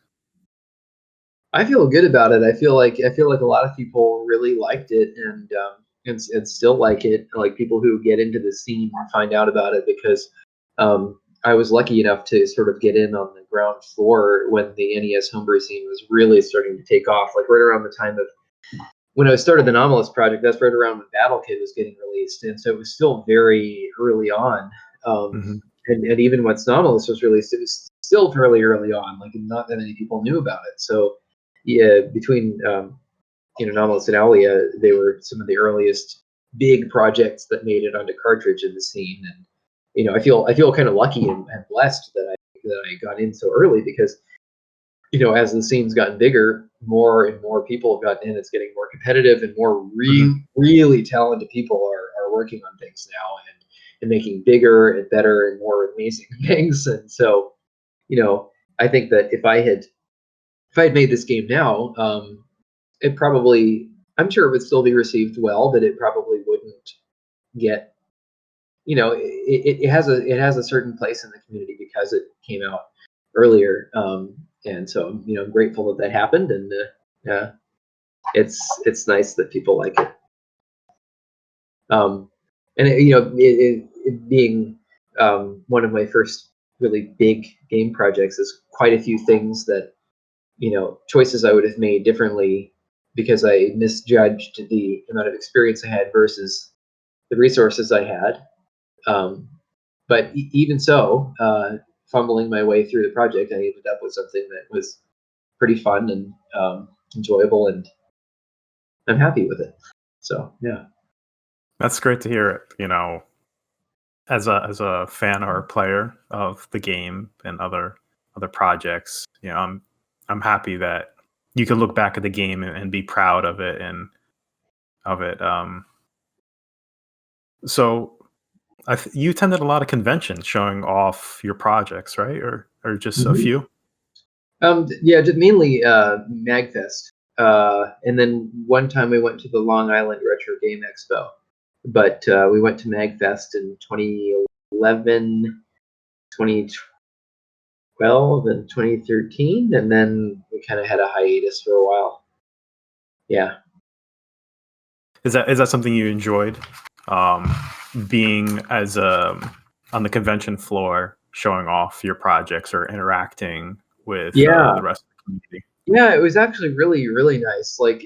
I feel good about it. I feel like a lot of people really liked it and still like it. Like people who get into the scene and find out about it because I was lucky enough to sort of get in on the ground floor when the NES homebrew scene was really starting to take off. Like right around the time of when I started the Anomalous project, that's right around when Battle Kid was getting released, and so it was still very early on. Mm-hmm. And even once Anomalous was released, it was still fairly early on. Like not that many people knew about it. So yeah, between Anomalous and Owlia, they were some of the earliest big projects that made it onto cartridge in the scene. And I feel kind of lucky and blessed that I got in so early because as the scene's gotten bigger, more and more people have gotten in. It's getting more competitive, and more really talented people are working on things now and making bigger and better and more amazing things. And so, I think that if I had made this game now, it probably, I'm sure it would still be received well, but it probably wouldn't get, it has a certain place in the community because it came out earlier. And so, I'm grateful that happened, and it's nice that people like it. And it being one of my first really big game projects, is quite a few things that choices I would have made differently because I misjudged the amount of experience I had versus the resources I had. But even so, fumbling my way through the project, I ended up with something that was pretty fun and enjoyable, and I'm happy with it. So yeah, That's great to hear it. As a fan or a player of the game and other projects, I'm happy that you can look back at the game and be proud of it and of it. So you attended a lot of conventions showing off your projects, right? Or just a mm-hmm. few? Yeah, just mainly Magfest, and then one time we went to the Long Island Retro Game Expo. But we went to Magfest in 2011, 2012, and 2013, and then we kind of had a hiatus for a while. Yeah. Is that something you enjoyed? Being as on the convention floor, showing off your projects or interacting with the rest of the community. Yeah, it was actually really, really nice. Like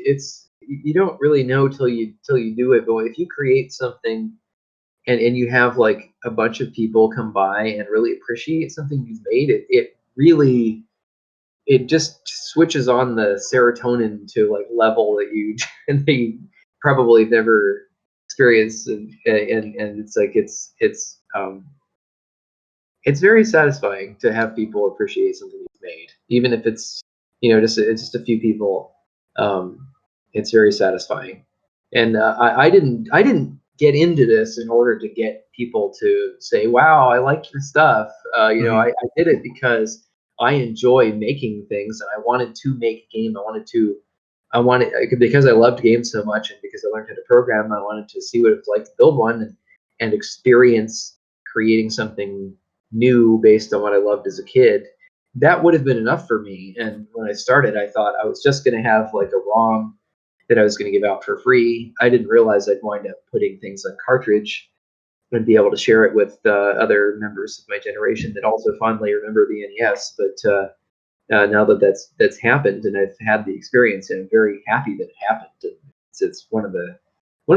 you don't really know till you do it, but if you create something and you have like a bunch of people come by and really appreciate something you've made, it really, it just switches on the serotonin to like level that you and they probably never experienced, and it's like it's very satisfying to have people appreciate something you've made, even if it's it's just a few people. It's very satisfying, and I didn't get into this in order to get people to say, "Wow, I like your stuff." I did it because I enjoy making things, and I wanted to make a game. I wanted because I loved games so much, and because I learned how to program. I wanted to see what it's like to build one and experience creating something new based on what I loved as a kid. That would have been enough for me. And when I started, I thought I was just going to have like a ROM that I was going to give out for free. I didn't realize I'd wind up putting things on cartridge and be able to share it with other members of my generation that also fondly remember the NES. But now that that's happened and I've had the experience, and I'm very happy that it happened. It's one of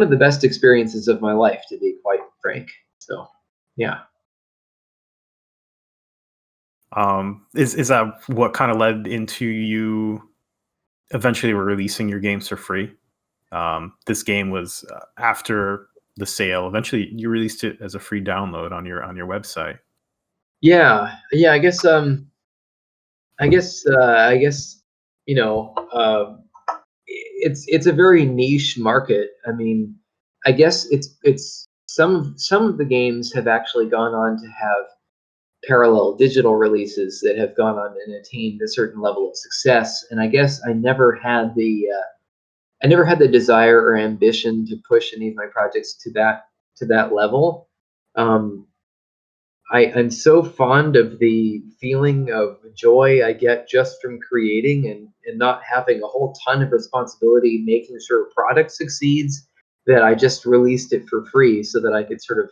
the best experiences of my life, to be quite frank. So, yeah. Is that what kind of led into you eventually releasing your games for free? This game was after the sale. Eventually, you released it as a free download on your website. Yeah, yeah. I guess you know, it's a very niche market. I mean, I guess it's some of the games have actually gone on to have parallel digital releases that have gone on and attained a certain level of success. And I guess I never had the desire or ambition to push any of my projects to that level. Um, I'm so fond of the feeling of joy I get just from creating and not having a whole ton of responsibility making sure a product succeeds, that I just released it for free so that I could sort of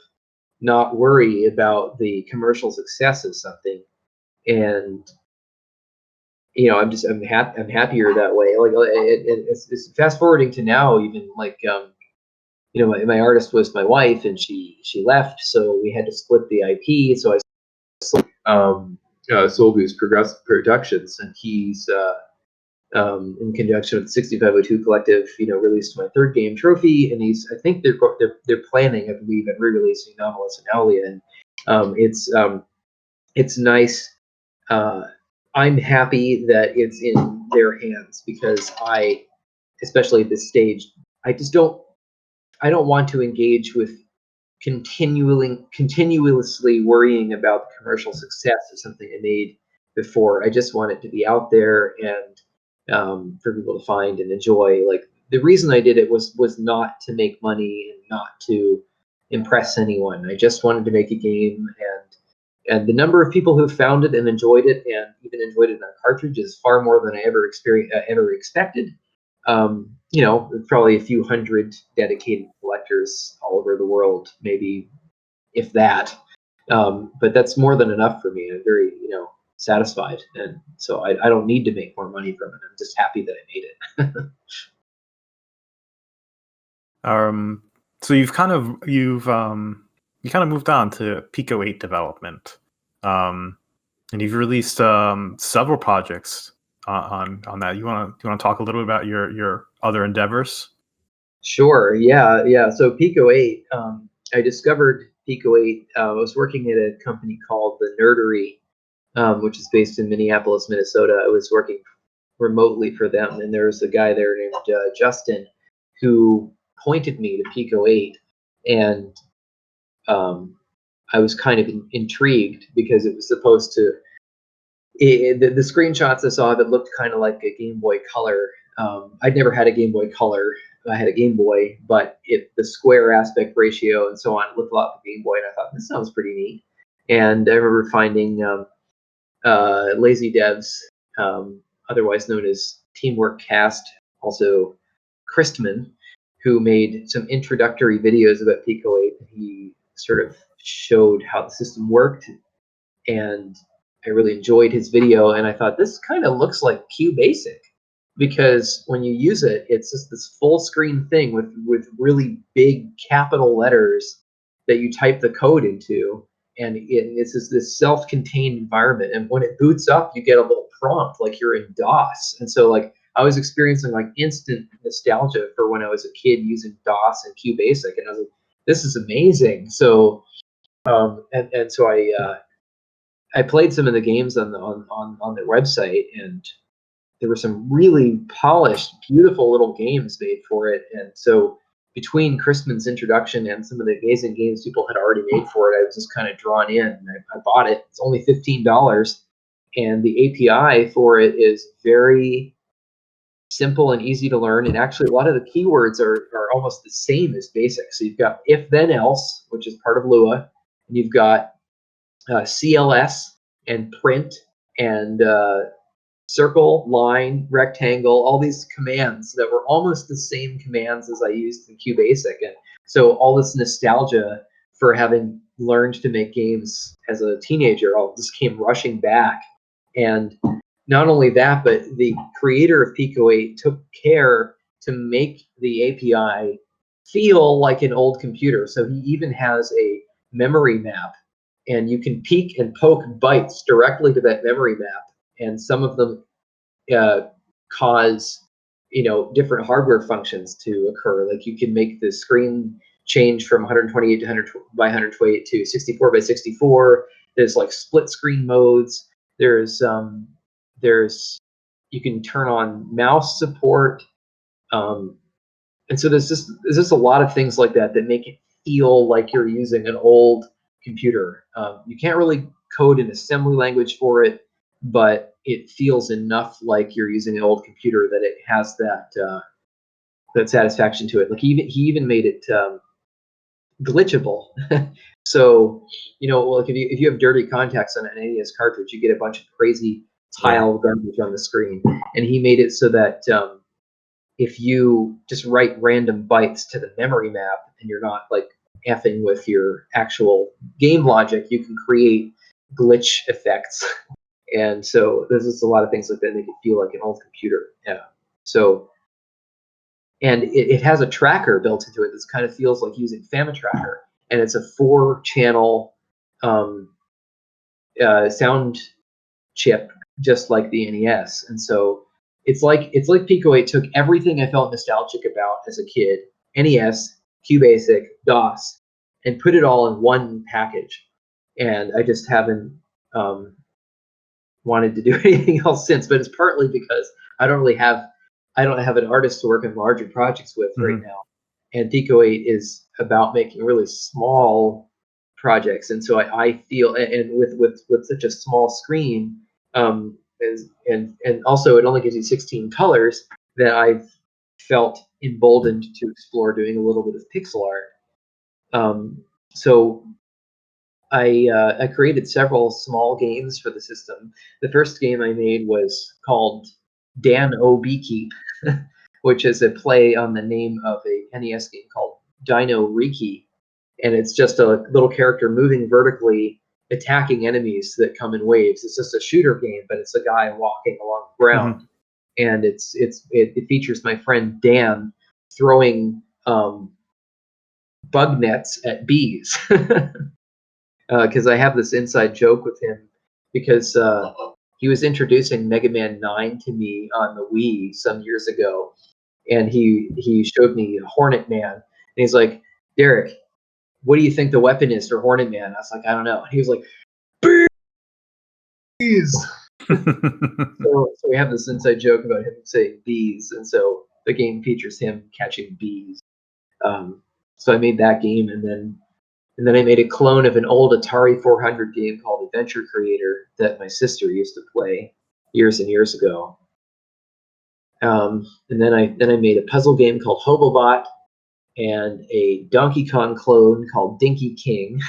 not worry about the commercial success of something. And I'm happier that way. Like it's fast forwarding to now, even like my artist was my wife, and she left, so we had to split the IP. So I sold these Progressive Productions, and he's in conjunction with the 6502 Collective, released my third game, Trophy, and I think they're planning, I believe, at re-releasing Anomalous and Owlia, and it's nice. I'm happy that it's in their hands, because especially at this stage, I just I don't want to engage with continuously worrying about the commercial success of something I made before. I just want it to be out there, and for people to find and enjoy. Like, the reason I did it was not to make money and not to impress anyone. I just wanted to make a game, and the number of people who found it and enjoyed it, and even enjoyed it on cartridge, is far more than I ever expected. Probably a few hundred dedicated collectors all over the world, maybe, if that. But that's more than enough for me. I'm very, satisfied, and so I don't need to make more money from it. I'm just happy that I made it. Um, so you kind of moved on to Pico 8 development, and you've released several projects on that. You want to talk a little bit about your other endeavors? Sure. Yeah. Yeah. So Pico 8, I discovered Pico 8. I was working at a company called The Nerdery, which is based in Minneapolis, Minnesota. I was working remotely for them, and there was a guy there named Justin, who pointed me to Pico 8, and I was kind of intrigued, because it was supposed to. The screenshots I saw that looked kind of like a Game Boy Color. I'd never had a Game Boy Color. I had a Game Boy, but the square aspect ratio and so on looked a lot like Game Boy, and I thought, this sounds pretty neat. And I remember finding Lazy Devs, otherwise known as Teamwork Cast, also Christman, who made some introductory videos about Pico 8. He sort of showed how the system worked, and I really enjoyed his video. And I thought, this kind of looks like QBasic, because when you use it, it's just this full screen thing with really big capital letters that you type the code into, and it's just this self-contained environment. And when it boots up, you get a little prompt like you're in DOS. And so, like, I was experiencing like instant nostalgia for when I was a kid using DOS and QBasic, and I was like, this is amazing. So and so I played some of the games on their website, and there were some really polished, beautiful little games made for it. And so, between Christman's introduction and some of the amazing games people had already made for it, I was just kind of drawn in, and I bought it. It's only $15, and the API for it is very simple and easy to learn. And actually, a lot of the keywords are almost the same as BASIC. So you've got if then else, which is part of Lua, and you've got CLS and print and circle, line, rectangle, all these commands that were almost the same commands as I used in QBasic. And so all this nostalgia for having learned to make games as a teenager all just came rushing back. And not only that, but the creator of Pico 8 took care to make the API feel like an old computer. So he even has a memory map, and you can peek and poke bytes directly to that memory map, and some of them cause different hardware functions to occur. Like you can make the screen change from 128 by 128 to 64 by 64. There's like split screen modes. There's you can turn on mouse support, and so there's just a lot of things like that that make it feel like you're using an old computer. You can't really code an assembly language for it, but it feels enough like you're using an old computer that it has that satisfaction to it. Like he even made it glitchable. So like if you have dirty contacts on an NES cartridge, you get a bunch of crazy tile garbage on the screen, and he made it so that if you just write random bytes to the memory map and you're not like effing with your actual game logic, you can create glitch effects. And so there's just a lot of things like that make it feel like an old computer. Yeah. So, and it has a tracker built into it that kind of feels like using FamiTracker, and it's a 4-channel sound chip, just like the NES. And so it's like Pico 8 took everything I felt nostalgic about as a kid, NES, QBasic, DOS, and put it all in one package. And I just haven't wanted to do anything else since. But it's partly because I don't have an artist to work in larger projects with right now. And Pico 8 is about making really small projects, and so I feel, and with such a small screen, and also it only gives you 16 colors, that I've felt emboldened to explore doing a little bit of pixel art. So I created several small games for the system. The first game I made was called Dan O Beekeep, which is a play on the name of a NES game called Dino Riki, and it's just a little character moving vertically, attacking enemies that come in waves. It's just a shooter game, but it's a guy walking along the ground, and it features my friend Dan throwing bug nets at bees. Because I have this inside joke with him, because he was introducing Mega Man 9 to me on the Wii some years ago, and he showed me Hornet Man, and he's like, Derek, what do you think the weapon is for Hornet Man? I was like, I don't know. And he was like, bees. So we have this inside joke about him saying bees, and so the game features him catching bees. So I made that game, and then I made a clone of an old Atari 400 game called Adventure Creator that my sister used to play years and years ago. And then I made a puzzle game called Hobobot, and a Donkey Kong clone called Dinky King.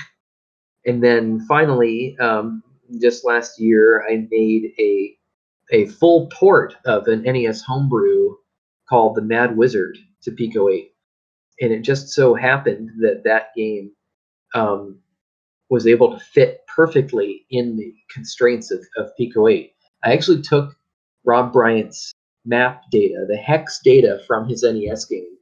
And then finally, just last year, I made a full port of an NES homebrew called The Mad Wizard to Pico 8. And it just so happened that game was able to fit perfectly in the constraints of Pico 8. I actually took Rob Bryant's map data, the hex data from his NES game,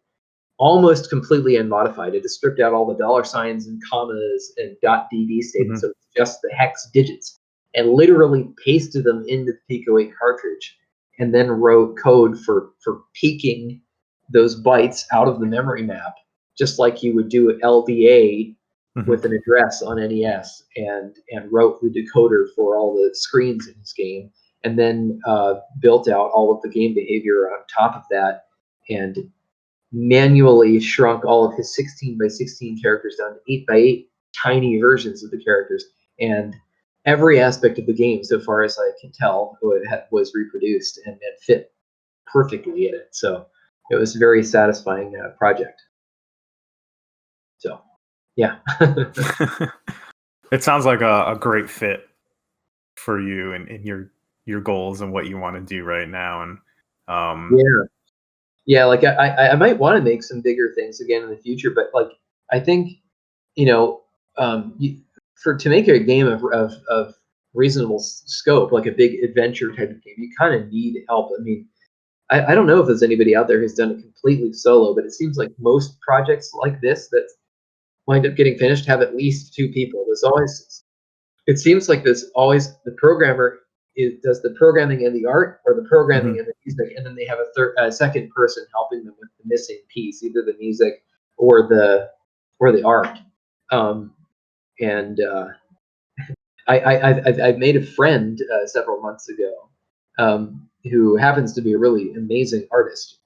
almost completely unmodified. It just stripped out all the dollar signs and commas and .db statements, so it's just the hex digits, and literally pasted them into the Pico 8 cartridge, and then wrote code for peeking those bytes out of the memory map, just like you would do at LDA with an address on NES, and wrote the decoder for all the screens in his game, and then built out all of the game behavior on top of that, and manually shrunk all of his 16 by 16 characters down to 8 by 8 tiny versions of the characters, and every aspect of the game, so far as I can tell, was reproduced and fit perfectly in it. So it was a very satisfying project. So yeah. It sounds like a great fit for you and your goals and what you want to do right now. And yeah, like I might want to make some bigger things again in the future, but like I think to make a game of reasonable scope, like a big adventure type of game, you kind of need help. I mean, I don't know if there's anybody out there who's done it completely solo, but it seems like most projects like this that wind up getting finished have at least two people. There's always, it seems like there's always the programmer does the programming and the art, or the programming Mhm. and the music, and then they have a second person helping them with the missing piece, either the music or the art. Um, and I've made a friend several months ago who happens to be a really amazing artist,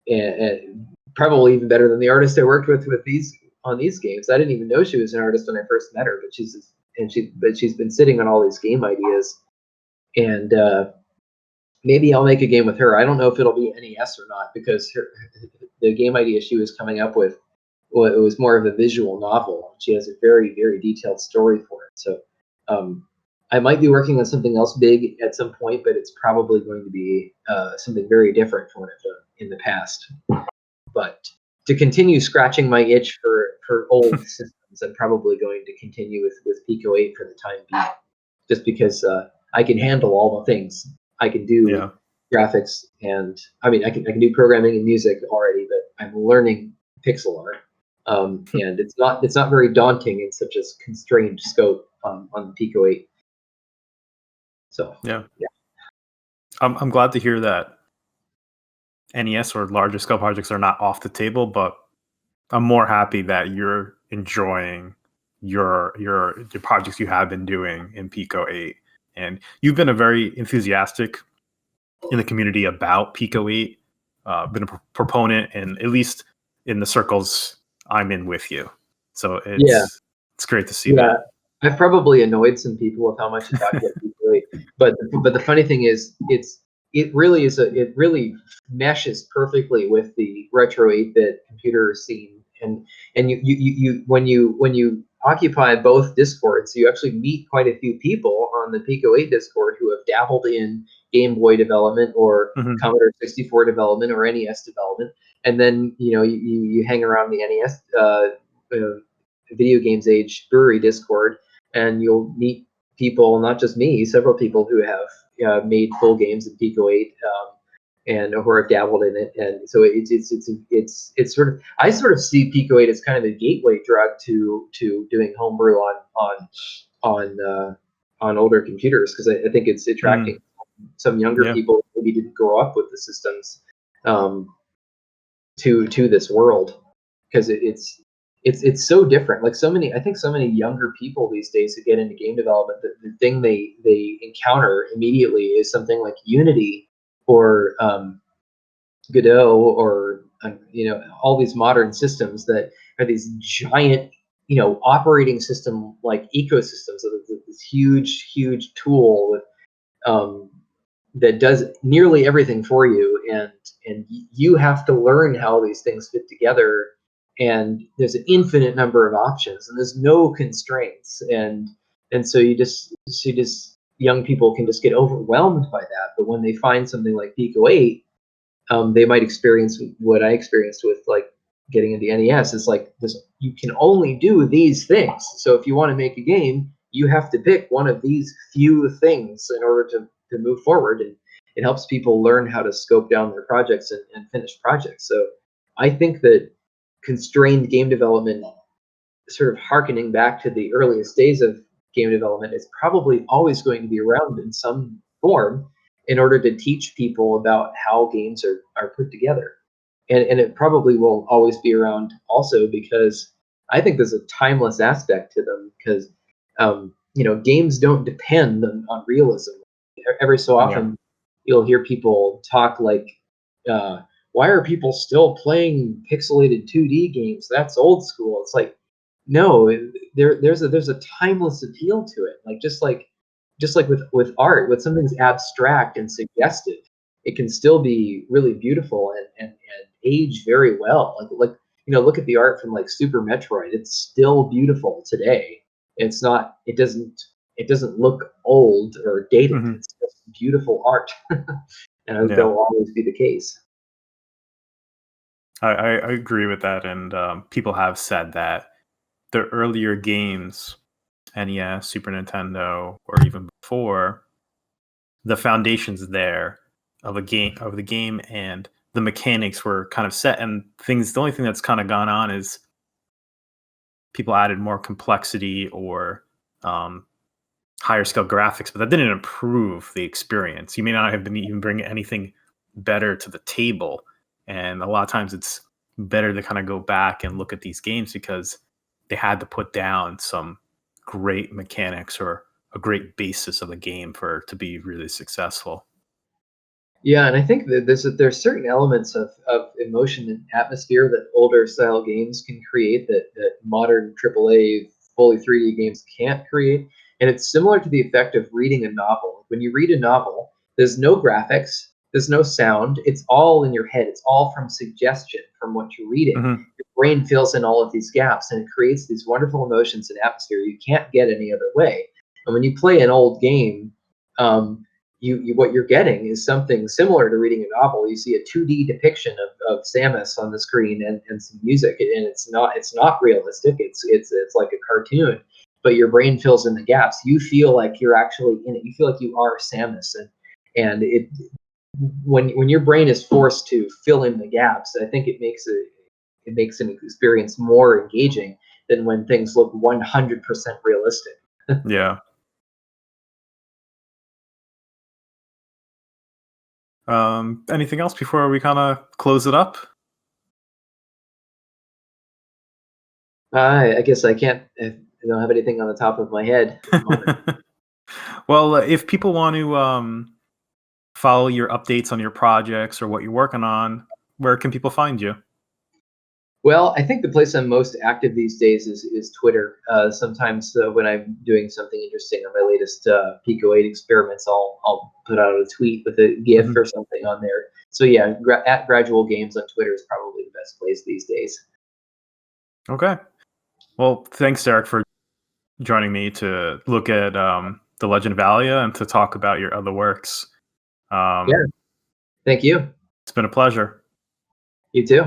and probably even better than the artist I worked with these on these games. I didn't even know she was an artist when I first met her, but she's been sitting on all these game ideas, and maybe I'll make a game with her. I don't know if it'll be NES or not, because the game idea she was coming up with, well, it was more of a visual novel. She has a very, very detailed story for it. So I might be working on something else big at some point, but it's probably going to be something very different from what I've done in the past. But to continue scratching my itch for old systems, I'm probably going to continue with Pico 8 for the time being, just because I can handle all the things. I can do Yeah. graphics, and I mean I can do programming and music already, but I'm learning pixel art, and it's not very daunting in such a constrained scope on the Pico 8. So Yeah. yeah, I'm glad to hear that NES or larger scale projects are not off the table, but I'm more happy that you're enjoying your projects you have been doing in Pico 8. And you've been a very enthusiastic in the community about Pico 8, been a proponent, and at least in the circles I'm in with you. So yeah. it's great to see Yeah, that. I've probably annoyed some people with how much I talk about people, but the funny thing is, it really meshes perfectly with the retro 8-bit computer scene, and when you occupy both discords, you actually meet quite a few people on the Pico 8 Discord who have dabbled in Game Boy development, or Mhm. Commodore 64 development, or NES development, and then you hang around the NES. Uh, Video Games Age brewery Discord, and you'll meet people, not just me, several people who have made full games in Pico 8, and who have dabbled in it. And so it's sort of, I sort of see Pico 8 as kind of a gateway drug to doing homebrew on older computers, because I think it's attracting Mm, some younger yeah. people who maybe didn't grow up with the systems, um, to this world, because it's so different. Like, so many, I think so many younger people these days who get into game development, the thing they encounter immediately is something like Unity, or Godot, or all these modern systems that are these giant, operating system like ecosystems of this huge tool with, um, that does nearly everything for you, and you have to learn how these things fit together, and there's an infinite number of options, and there's no constraints, and so young people can just get overwhelmed by that. But when they find something like Pico 8, they might experience what I experienced with, like, getting into NES. It's like this: you can only do these things. So if you want to make a game, you have to pick one of these few things in order to move forward. And it helps people learn how to scope down their projects and finish projects. So I think that constrained game development, sort of harkening back to the earliest days of game development, is probably always going to be around in some form, in order to teach people about how games are put together. And it probably will always be around also, because I think there's a timeless aspect to them, because games don't depend on realism. Every so Yeah. often you'll hear people talk like, uh, why are people still playing pixelated 2D games? That's old school. It's like, no, there's a timeless appeal to it. Like, just like with art, with something's abstract and suggestive, it can still be really beautiful, and age very well. Look at the art from, like, Super Metroid. It's still beautiful today. It's not. It doesn't look old or dated. Mhm. It's just beautiful art, and Yeah. that'll always be the case. I agree with that. And people have said that the earlier games, NES, Super Nintendo, or even before, the foundation's there. of the game, and the mechanics were kind of set, and things. The only thing that's kind of gone on is people added more complexity or um, higher scale graphics, but that didn't improve the experience. You may not have been even bringing anything better to the table, and a lot of times it's better to kind of go back and look at these games because they had to put down some great mechanics or a great basis of the game for it to be really successful. Yeah, and I think that there's certain elements of emotion and atmosphere that older style games can create that modern AAA fully 3D games can't create. And it's similar to the effect of reading a novel. When you read a novel, there's no graphics, there's no sound. It's all in your head. It's all from suggestion from what you're reading. Hmm. Your brain fills in all of these gaps and it creates these wonderful emotions and atmosphere you can't get any other way. And when you play an old game, you what you're getting is something similar to reading a novel. You see a 2D depiction of Samus on the screen and some music, and it's not realistic. It's like a cartoon, but your brain fills in the gaps. You feel like you're actually in it. You feel like you are Samus, and it when your brain is forced to fill in the gaps, I think it makes an experience more engaging than when things look 100% realistic. Yeah. Anything else before we kind of close it up? I guess I don't have anything on the top of my head at the moment. Well, if people want to follow your updates on your projects or what you're working on, where can people find you? Well, I think the place I'm most active these days is Twitter. Sometimes when I'm doing something interesting on my latest Pico 8 experiments, I'll put out a tweet with a GIF Mhm. or something on there. So yeah, at Gradual Games on Twitter is probably the best place these days. Okay. Well, thanks, Derek, for joining me to look at the Legend of Owlia and to talk about your other works. Yeah, Um, thank you. it's been a pleasure. You too.